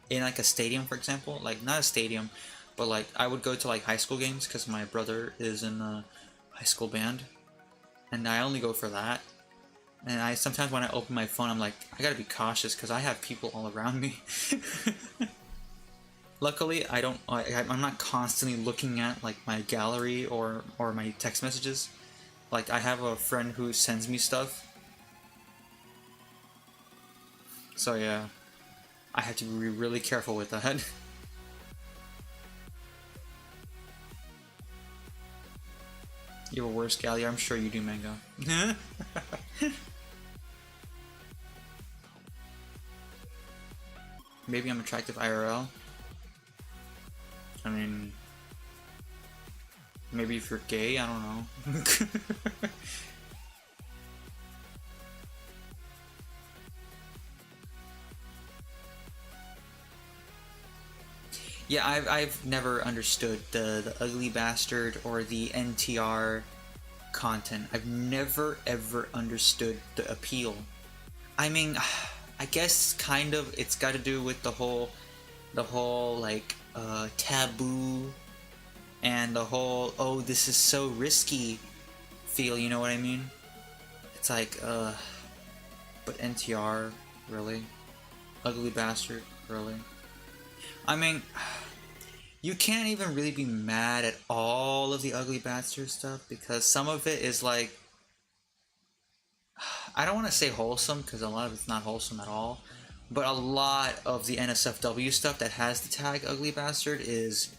in like a stadium, for example. Like not a stadium, but like I would go to like high school games because my brother is in a high school band, and I only go for that. And I sometimes when I open my phone, I'm like, I gotta be cautious because I have people all around me. Luckily, I'm not constantly looking at like my gallery or my text messages. Like I have a friend who sends me stuff. So yeah, I have to be really careful with that. You have a worse gallery? I'm sure you do, Mango. Maybe I'm attractive IRL. I mean, maybe if you're gay, I don't know. Yeah, I've never understood the ugly bastard or the NTR content. I've never ever understood the appeal. I mean, I guess kind of it's got to do with the whole like taboo and the whole oh this is so risky feel, you know what I mean? It's like but NTR really? Ugly bastard really? I mean, you can't even really be mad at all of the ugly bastard stuff because some of it is like I don't want to say wholesome because a lot of it's not wholesome at all, but a lot of the NSFW stuff that has the tag ugly bastard is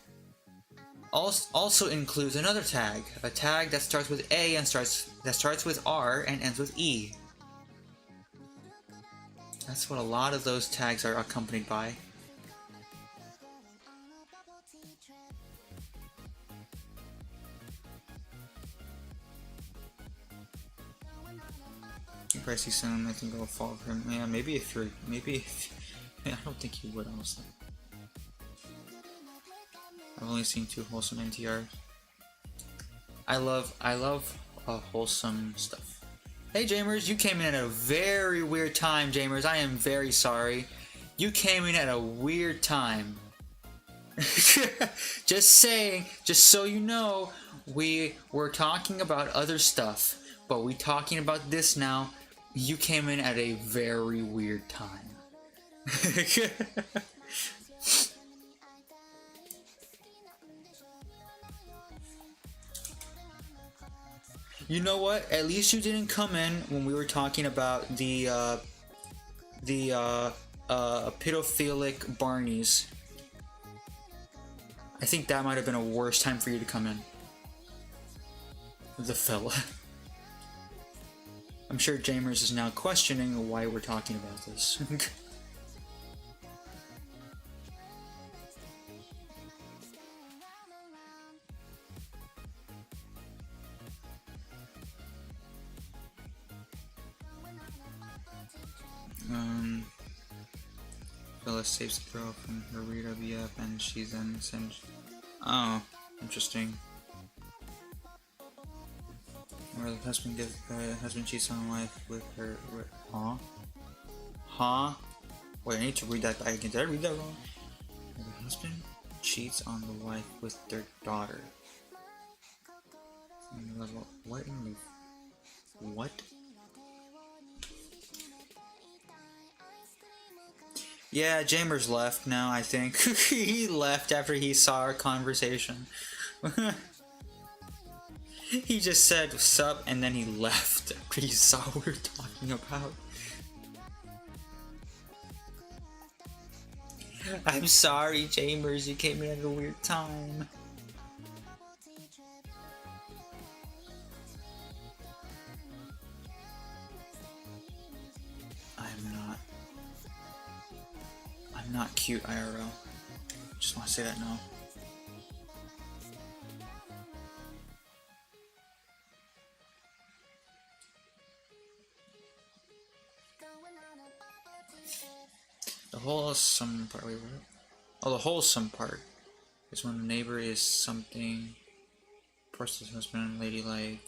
also includes another tag, a tag that starts with A and starts with R and ends with E. That's what a lot of those tags are accompanied by. If I see someone, I think I'll fall for him. Yeah, maybe if I don't think you would, honestly. I've only seen 2 wholesome NTR. I love wholesome stuff. Hey Jamers, you came in at a very weird time, Jamers. I am very sorry. You came in at a weird time. Just saying, just so you know, we were talking about other stuff, but we talking about this now. You came in at a very weird time. You know what? At least you didn't come in when we were talking about the pedophilic Barneys. I think that might have been a worse time for you to come in. The fella. I'm sure Jamers is now questioning why we're talking about this. Phyllis saves the girl from her REDACTED and she then sends... Oh, interesting. Where the husband cheats on wife with her... Huh? Huh? Wait, I need to read that back again. Did I read that wrong? Where the husband cheats on the wife with their daughter. What in the... What? Yeah, Jamers left now, I think. He left after he saw our conversation. He just said, sup, and then he left after he saw what we were talking about. I'm sorry, Jamers, you came in at a weird time. I'm not cute IRL. Just want to say that now. The wholesome part. Wait, what? Oh, the wholesome part is when the neighbor is something. Person's husband, ladylike.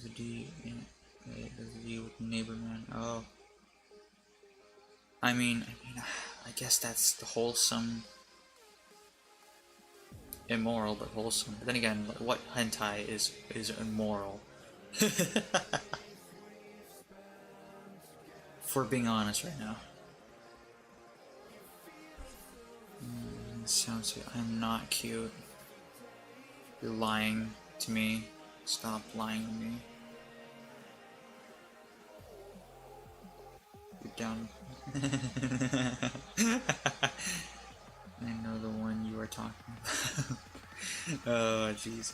There's a D. Yeah. There's a D with neighbor man. Oh. I mean, I guess that's the wholesome. Immoral, but wholesome. But then again, what hentai is immoral? For being honest right now. Sounds like I'm not cute. You're lying to me. Stop lying to me. You're dumb. I know the one you are talking about. Oh, jeez.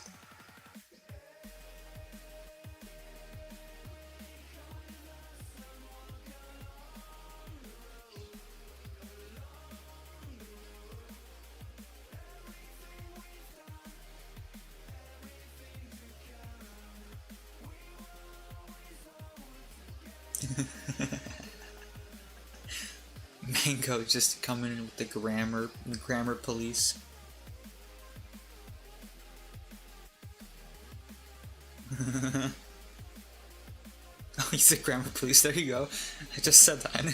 Mango just coming in with the grammar police. Oh, he's a grammar police. There you go. I just said that.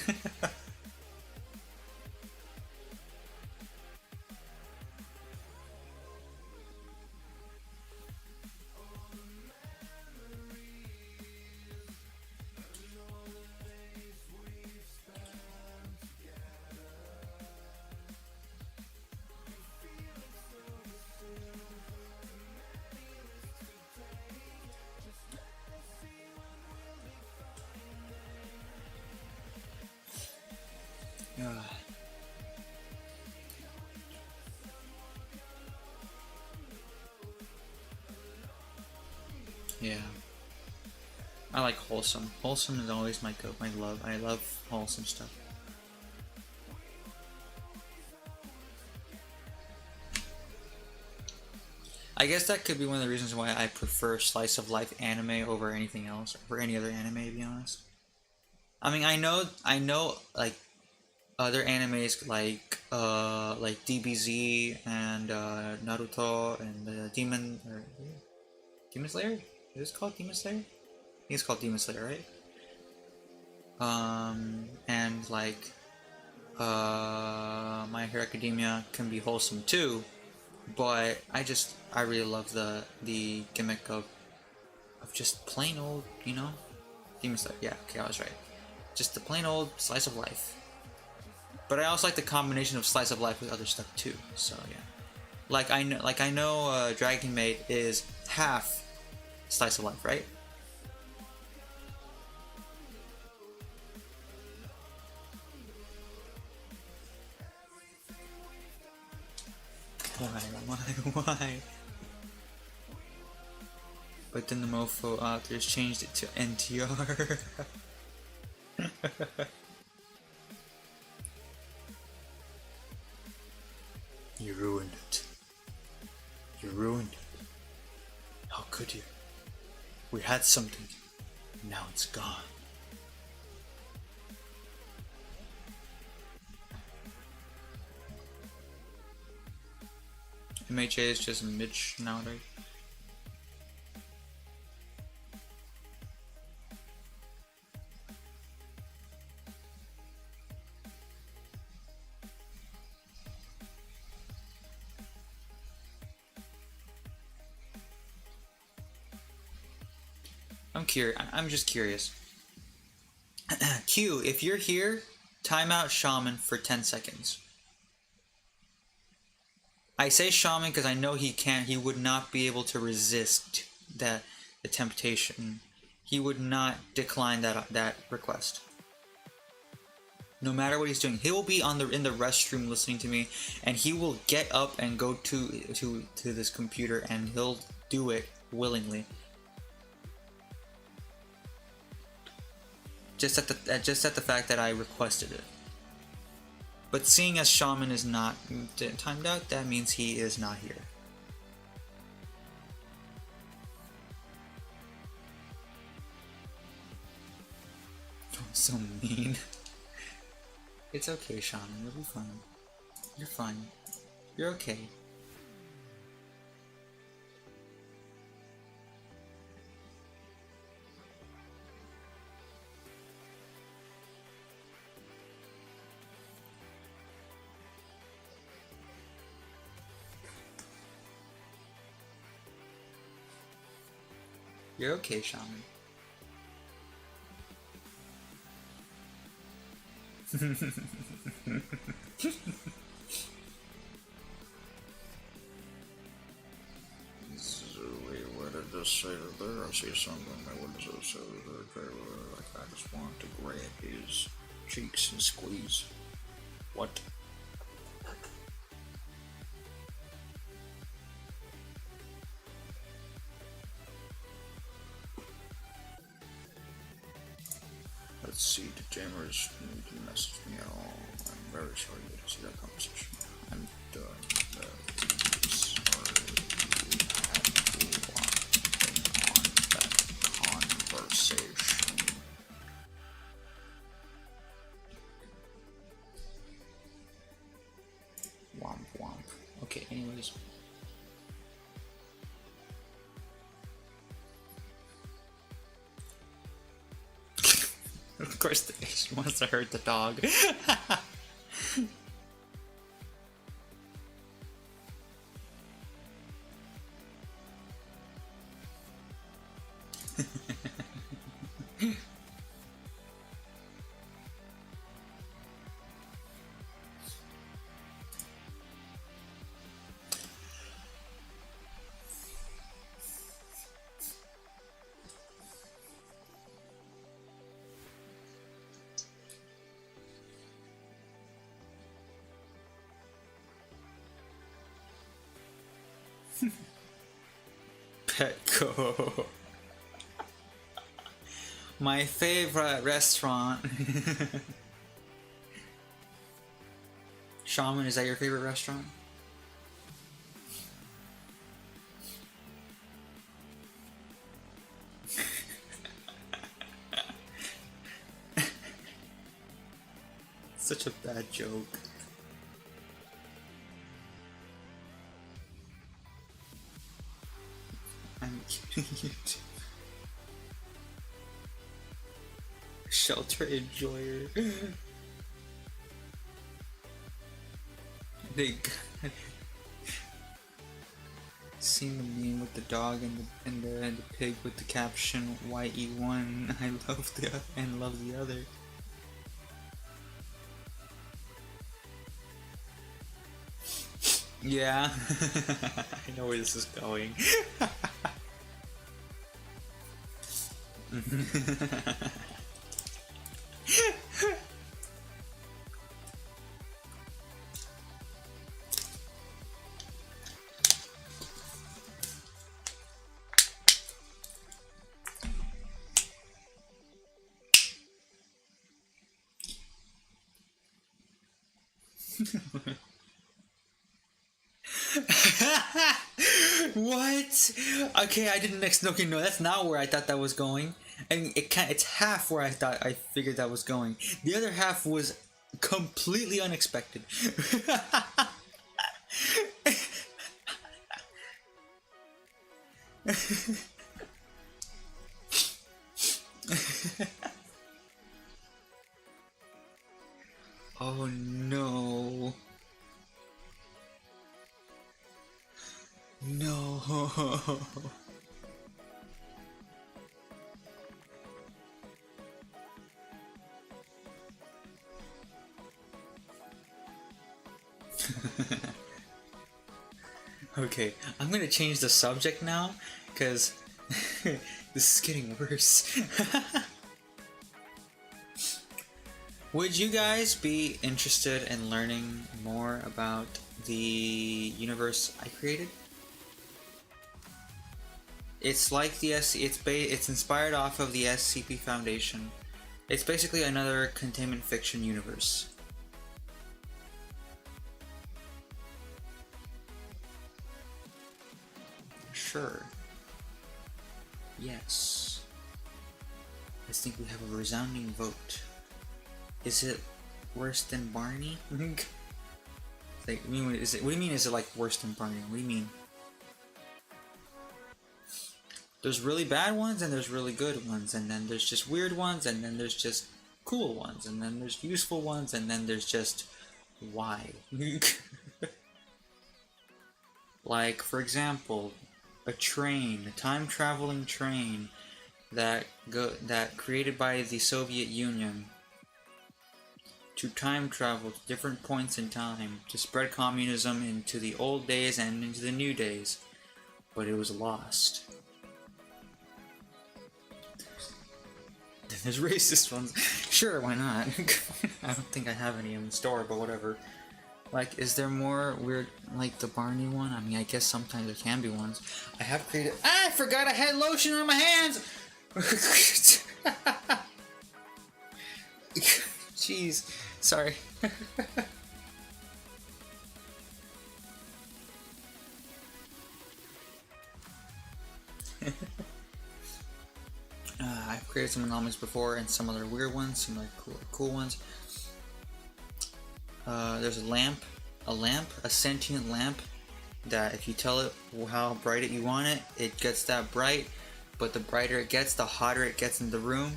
Yeah. I like wholesome. Wholesome is always my love. I love wholesome stuff. I guess that could be one of the reasons why I prefer slice of life anime over anything else, over any other anime, to be honest. I mean, I know, like other animes like DBZ and Naruto and Demon Slayer. Is it called Demon Slayer? I think it's called Demon Slayer, right? And like My Hero Academia can be wholesome too, but I really love the gimmick of just plain old, you know, Demon Slayer. Yeah, okay, I was right. Just the plain old slice of life. But I also like the combination of slice of life with other stuff too. So yeah, like I know Dragon Maid is half slice of life, right? Why? But then the mofo authors changed it to NTR. You ruined it. You ruined it. How could you? We had something. Now it's gone. MHA is just Mitch nowadays. I'm just curious. Q, if you're here, timeout Shaman for 10 seconds. I say Shaman because I know he would not be able to resist the temptation. He would not decline that request. No matter what he's doing, he will be in the restroom listening to me, and he will get up and go to this computer, and he'll do it willingly. Just at the fact that I requested it. But seeing as Shaman is not timed out, that means he is not here. Oh, so mean. It's okay, Shaman. You'll be fine. You're fine. You're okay. You're okay, Shaman. Wait, what did this say there? I see something. What does it say there? Like, I just want to grab his cheeks and squeeze. What? Let's see, the jammers didn't message me at all. I'm very sorry you didn't see that conversation. I'm done. Sorry you had to walk on that conversation. Womp womp. Okay, anyways. Of course, the Asian wants to hurt the dog. Petco. My favorite restaurant. Shaman, is that your favorite restaurant? Such a bad joke. I'm kidding you too. Shelter enjoyer. They seen the meme with the dog and the pig with the caption YE1 I love the and love the other. Yeah. I know where this is going. What? Okay, I didn't okay, no, that's not where I thought that was going. I mean, it's half where I thought I figured that was going. The other half was completely unexpected. Oh no. No. Okay, I'm gonna change the subject now, because this is getting worse. Would you guys be interested in learning more about the universe I created? It's like the it's inspired off of the SCP Foundation. It's basically another containment fiction universe. Sure. Yes. I think we have a resounding vote. Is it worse than Barney? Like, what do you mean? Is it like worse than Barney? What do you mean? There's really bad ones, and there's really good ones, and then there's just weird ones, and then there's just cool ones, and then there's useful ones, and then there's just why? Like, for example, a time-traveling train that created by the Soviet Union to time travel to different points in time to spread communism into the old days and into the new days, but it was lost. There's racist ones. Sure, why not? I don't think I have any in the store, but whatever. Like, is there more weird, like the Barney one? I mean, I guess sometimes there can be ones. I have created. I forgot I had lotion on my hands! Jeez. Sorry. I've created some anomalies before and some other weird ones, some like cool ones. There's a sentient lamp, that if you tell it how bright you want it, it gets that bright, but the brighter it gets, the hotter it gets in the room.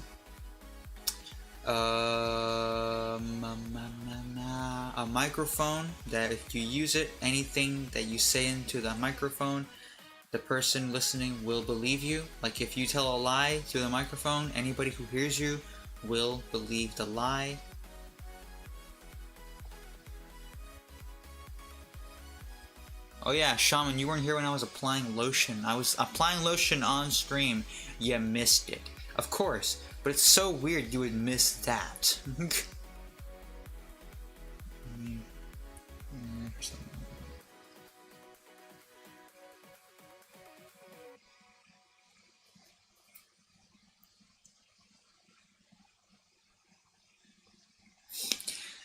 A microphone, that if you use it, anything that you say into the microphone, the person listening will believe you. Like if you tell a lie through the microphone, anybody who hears you will believe the lie. Oh yeah, Shaman, you weren't here when I was applying lotion. I was applying lotion on stream. You missed it. Of course, but it's so weird you would miss that.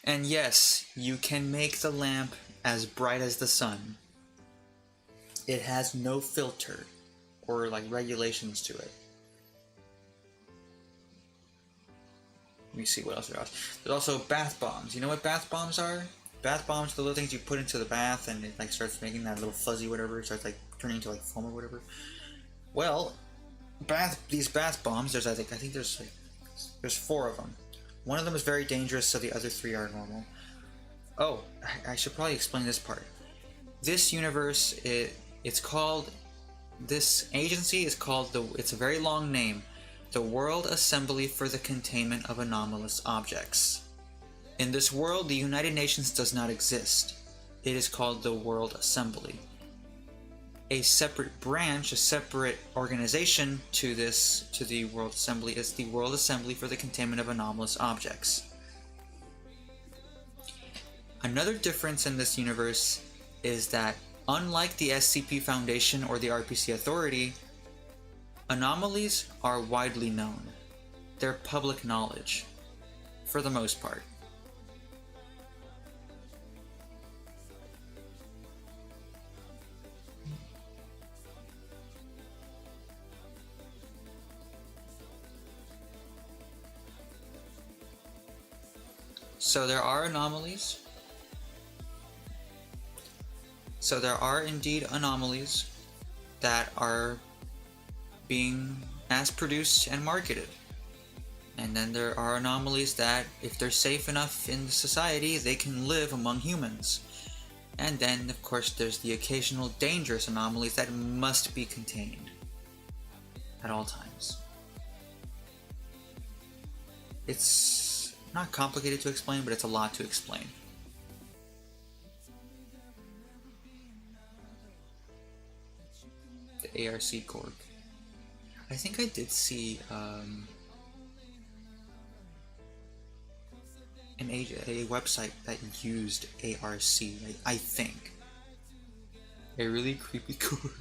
And yes, you can make the lamp as bright as the sun. It has no filter or like regulations to it. Let me see what else there are. There's also bath bombs. You know what bath bombs are? Bath bombs are the little things you put into the bath and it like starts making that little fuzzy whatever. It starts like turning into like foam or whatever. Well, these bath bombs, I think there's 4 of them. One of them is very dangerous, so the other 3 are normal. Oh, I should probably explain this part. This universe, this agency is called it's a very long name, the World Assembly for the Containment of Anomalous Objects. In this world, the United Nations does not exist. It is called the World Assembly. A separate branch, a separate organization to the World Assembly is the World Assembly for the Containment of Anomalous Objects. Another difference in this universe is that, unlike the SCP Foundation or the RPC Authority, anomalies are widely known. They're public knowledge, for the most part. So there are anomalies. So there are indeed anomalies that are being mass-produced and marketed. And then there are anomalies that, if they're safe enough in society, they can live among humans. And then, of course, there's the occasional dangerous anomalies that must be contained at all times. It's not complicated to explain, but it's a lot to explain. The ARC Corp. I think I did see a website that used ARC, I think. A really creepy corp.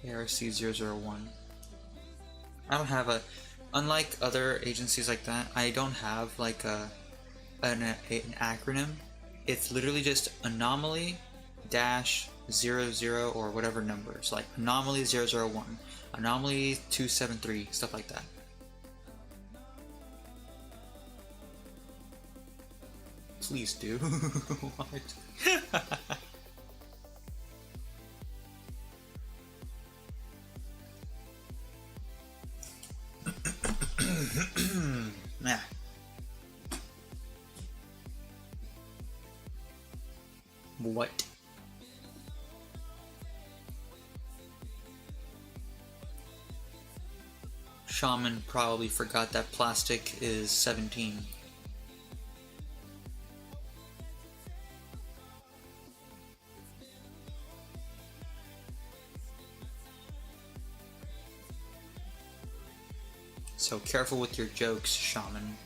ARC-001. I don't have unlike other agencies like that, I don't have like an acronym. It's literally just anomaly dash 00 or whatever numbers, like anomaly 001, anomaly 273, stuff like that. Please do. What? What? Shaman probably forgot that plastic is 17. So careful with your jokes, Shaman.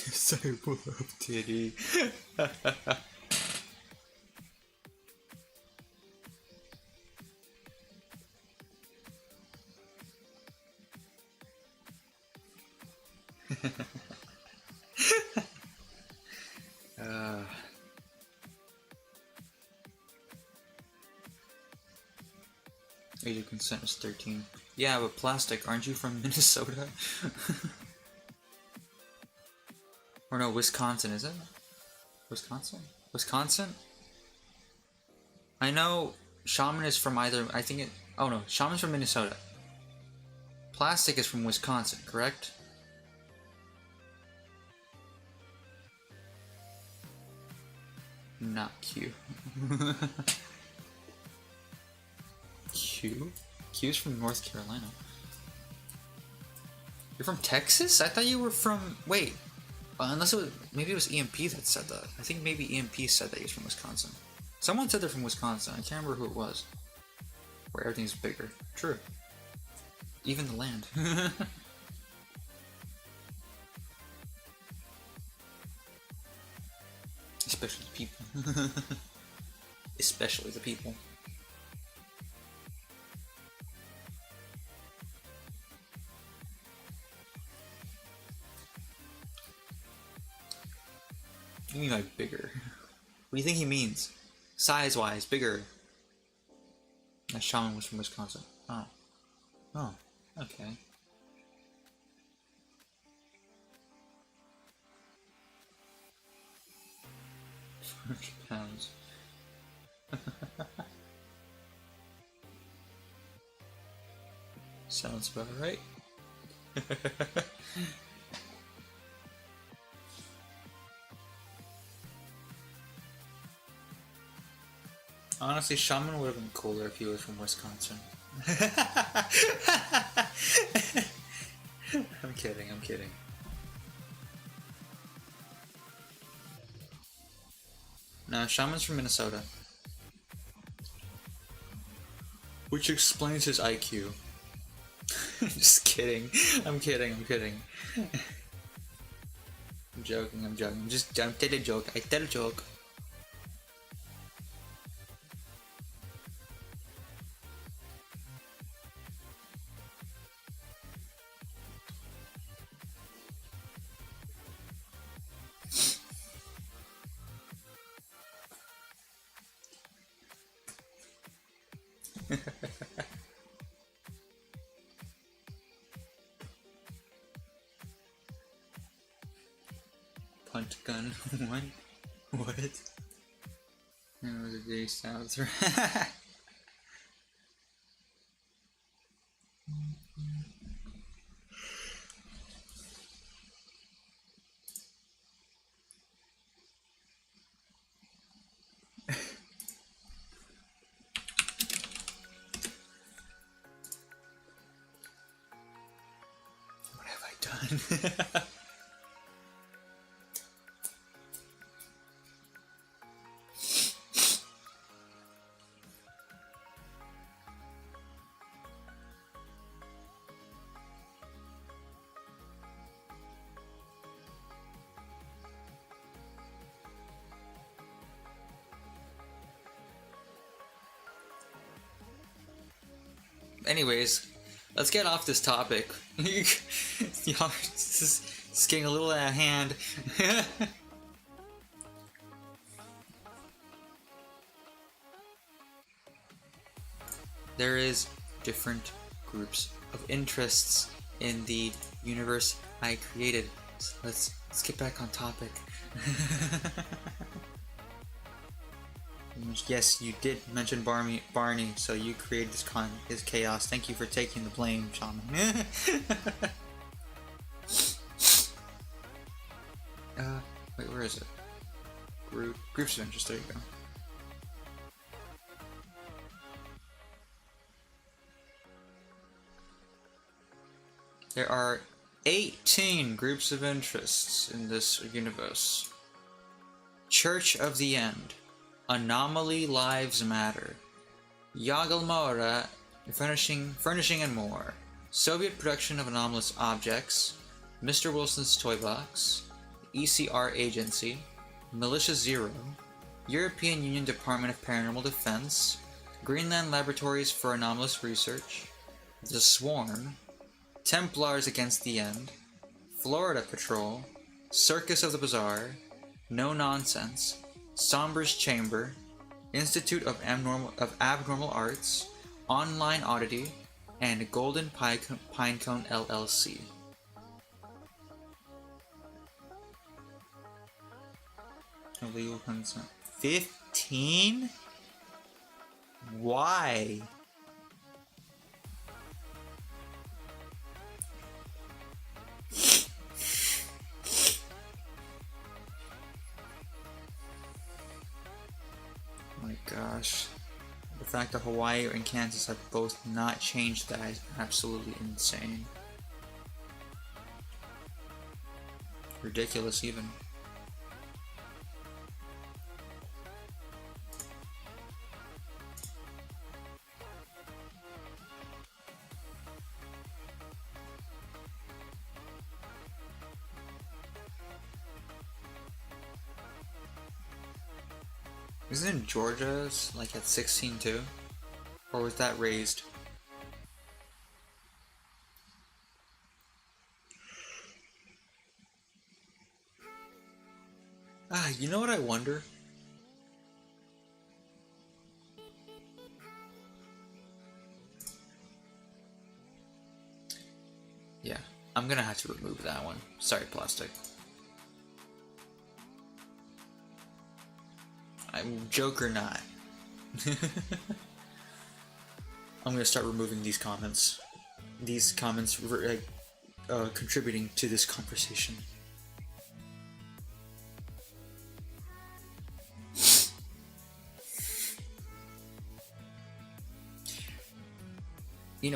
Sorry, pull up titty. Age of consent is 13. Yeah, but plastic, aren't you from Minnesota? Or no, Wisconsin, is it? Wisconsin? Wisconsin? I know Shaman is from either, I think it, oh no, Shaman's from Minnesota. Plastic is from Wisconsin, correct? Not Q. Q? Q's from North Carolina. You're from Texas? I thought you were from, wait. Unless it was, maybe it was EMP that said that. I think maybe EMP said that he was from Wisconsin. Someone said they're from Wisconsin. I can't remember who it was. Where everything's bigger. True. Even the land. Especially the people. Especially the people. What do you mean by bigger? What do you think he means? Size-wise, bigger. That Shaman was from Wisconsin. Oh. Oh, okay. £400. Sounds about right. Honestly, Shaman would have been cooler if he was from Wisconsin. I'm kidding, I'm kidding. No, Shaman's from Minnesota. Which explains his IQ. Just kidding. I'm kidding, I'm kidding. I'm joking, I'm joking. I'm telling a joke. I tell a joke. Punt gun. What? What? That was a day sounds right. What have I done? Anyways, let's get off this topic. Y'all, this is getting a little out of hand. There is different groups of interests in the universe I created. So let's get back on topic. Yes, you did mention Barney, so you created this chaos. Thank you for taking the blame, Shaman. Wait, where is it? Groups of interest, there you go. There are 18 groups of interests in this universe. Church of the End, Anomaly Lives Matter, Yagalmora, Furnishing and More, Soviet Production of Anomalous Objects, Mr. Wilson's Toy Box, ECR Agency, Militia Zero, European Union Department of Paranormal Defense, Greenland Laboratories for Anomalous Research, The Swarm, Templars Against the End, Florida Patrol, Circus of the Bazaar, No Nonsense, Somber's Chamber, Institute of Abnormal Arts, Online Oddity, and Golden Pinecone LLC. Illegal consent. 15? Why? Oh my gosh. The fact that Hawaii and Kansas have both not changed that is absolutely insane. Ridiculous even. Isn't Georgia's like at 16 too? Or was that raised? You know what I wonder? Yeah, I'm gonna have to remove that one. Sorry, plastic. I'm joke or not. I'm gonna start removing these comments. These comments contributing to this conversation.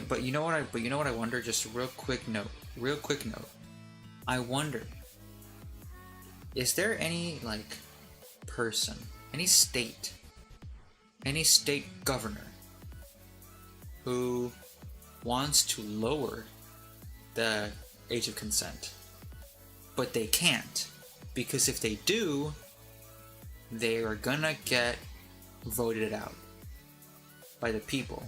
But you know what I wonder? Just a real quick note. I wonder, is there any person, any state governor who wants to lower the age of consent, but they can't, because if they do, they are gonna get voted out by the people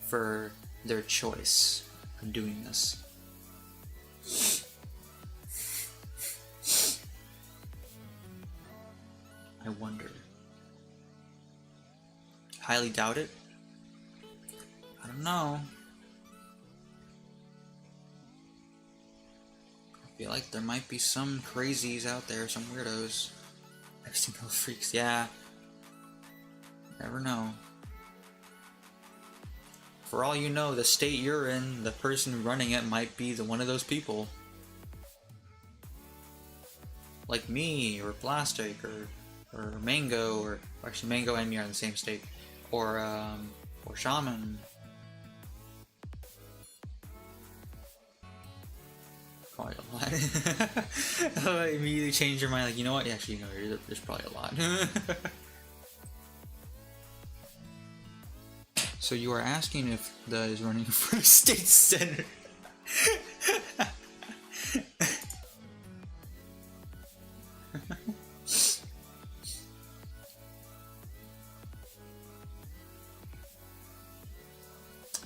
for their choice of doing this. I wonder. Highly doubt it. I don't know. I feel like there might be some crazies out there, some weirdos. XML freaks, yeah. Never know. For all you know, the state you're in, the person running it might be one of those people. Like me, or Plastic, or Mango, or actually Mango and me are in the same state. Or Shaman. Probably a lot. I immediately changed your mind, like, you know what? Yeah, actually, no, there's probably a lot. So you are asking if the is running for state senator.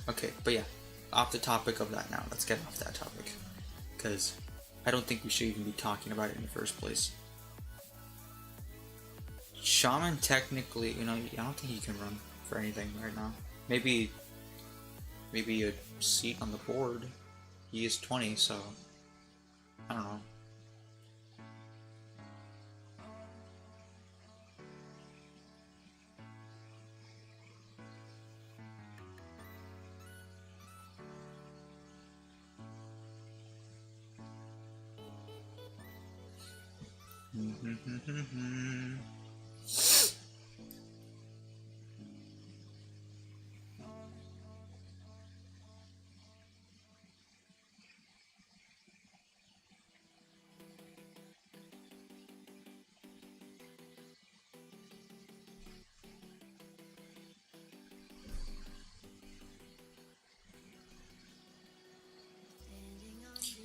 Okay, but yeah, off the topic of that now. Let's get off that topic, because I don't think we should even be talking about it in the first place. Shaman technically, I don't think he can run for anything right now. Maybe maybe a seat on the board. He is 20, so I don't know.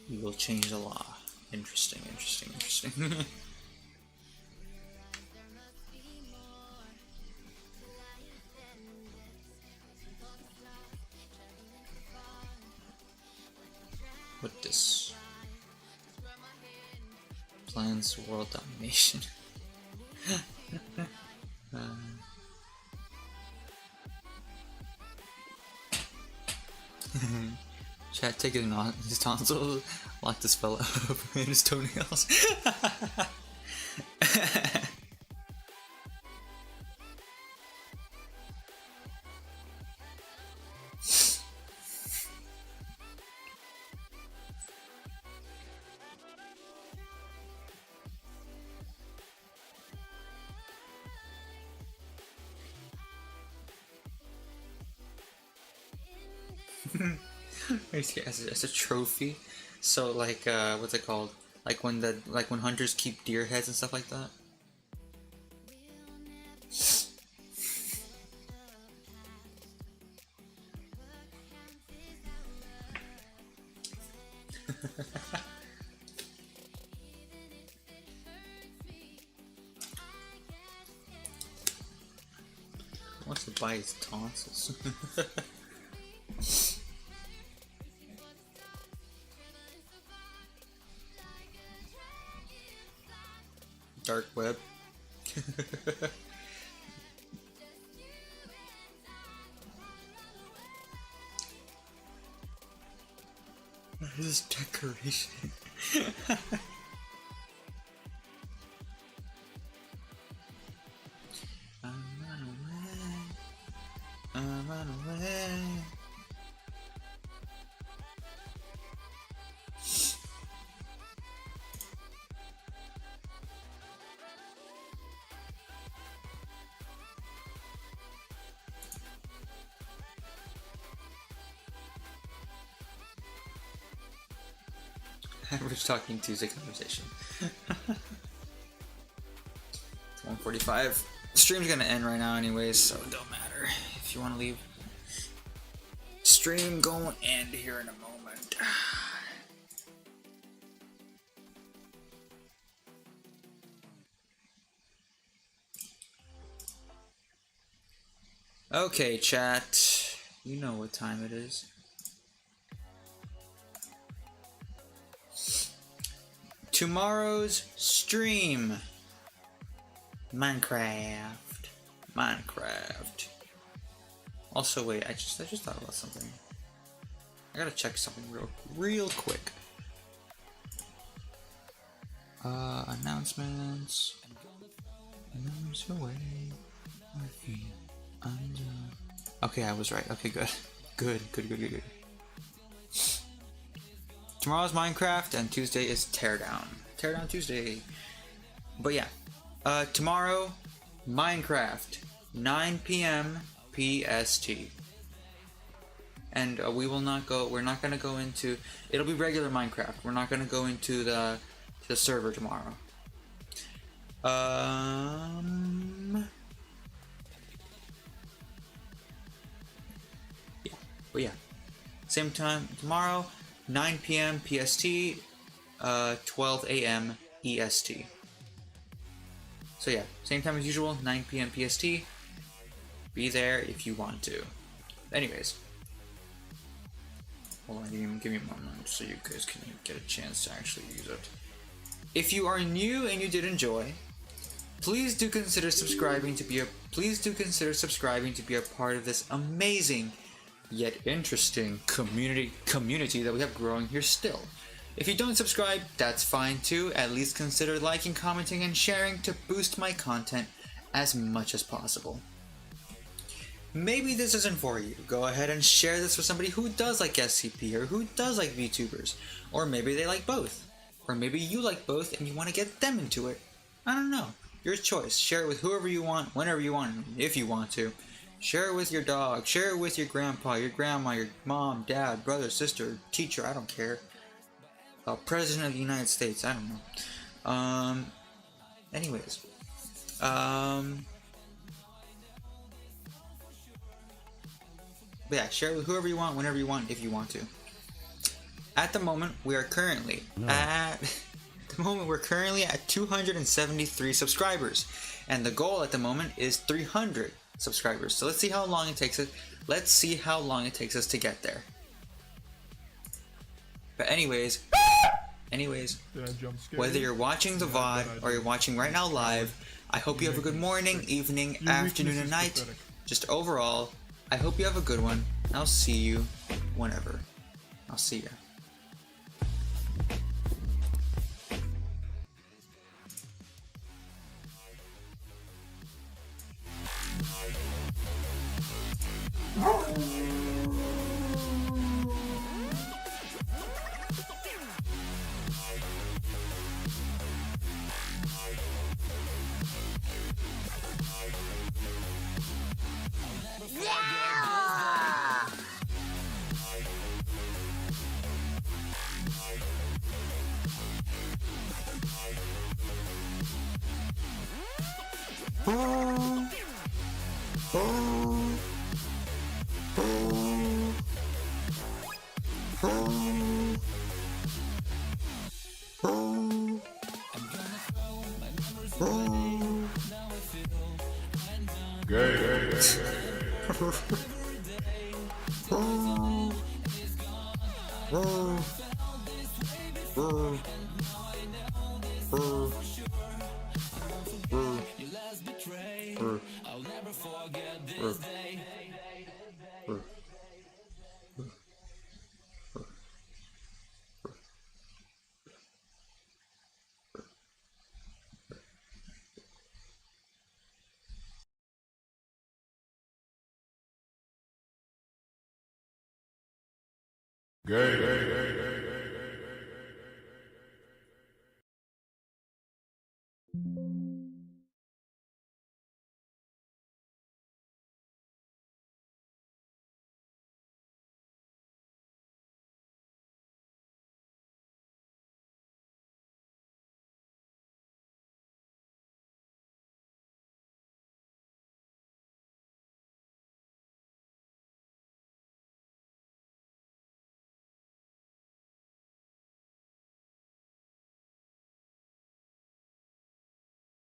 We will change the law. Interesting, interesting, interesting. What this? Plans world domination. Chat taking on his tonsils, lock this fella up in his toenails. As a trophy, so like what's it called? Like when hunters keep deer heads and stuff like that. Wants to buy his tonsils. Dark web. What is decoration? I'm on away. Average Talking Tuesday conversation. It's 1:45. Stream's gonna end right now anyways, so it don't matter. If you wanna leave. Stream gonna end here in a moment. Okay, chat. You know what time it is. Tomorrow's stream. Minecraft. Also, wait, I just thought about something. I gotta check something real quick. Announcements. Okay, I was right. Okay, good. Good. Tomorrow's Minecraft and Tuesday is Teardown. Teardown Tuesday. But yeah, tomorrow, Minecraft, 9 p.m. PST. And we're not gonna go into, it'll be regular Minecraft. We're not gonna go into the server tomorrow. Yeah, but yeah, same time tomorrow, 9 p.m. PST, 12 a.m. EST. So yeah, same time as usual, 9 p.m. PST. Be there if you want to. Anyways. Hold on, give me a moment so you guys can get a chance to actually use it. If you are new and you did enjoy, please do consider subscribing to be a part of this amazing yet interesting community that we have growing here still. If you don't subscribe, that's fine too. At least consider liking, commenting, and sharing to boost my content as much as possible. Maybe this isn't for you. Go ahead and share this with somebody who does like SCP or who does like VTubers. Or maybe they like both. Or maybe you like both and you want to get them into it. I don't know. Your choice. Share it with whoever you want, whenever you want, if you want to. Share it with your dog. Share it with your grandpa, your grandma, your mom, dad, brother, sister, teacher, I don't care. President of the United States, I don't know. Anyways. But yeah, share it with whoever you want, whenever you want, if you want to. At the moment, we are currently at 273 subscribers, and the goal at the moment is 300 subscribers. So let's see how long it takes us. Let's see how long it takes us to get there. But anyways, whether you're watching the VOD or you're watching right now live, I hope you have a good morning, evening, afternoon, and night. Just overall, I hope you have a good one. I'll see you whenever. I'll see ya. Gay.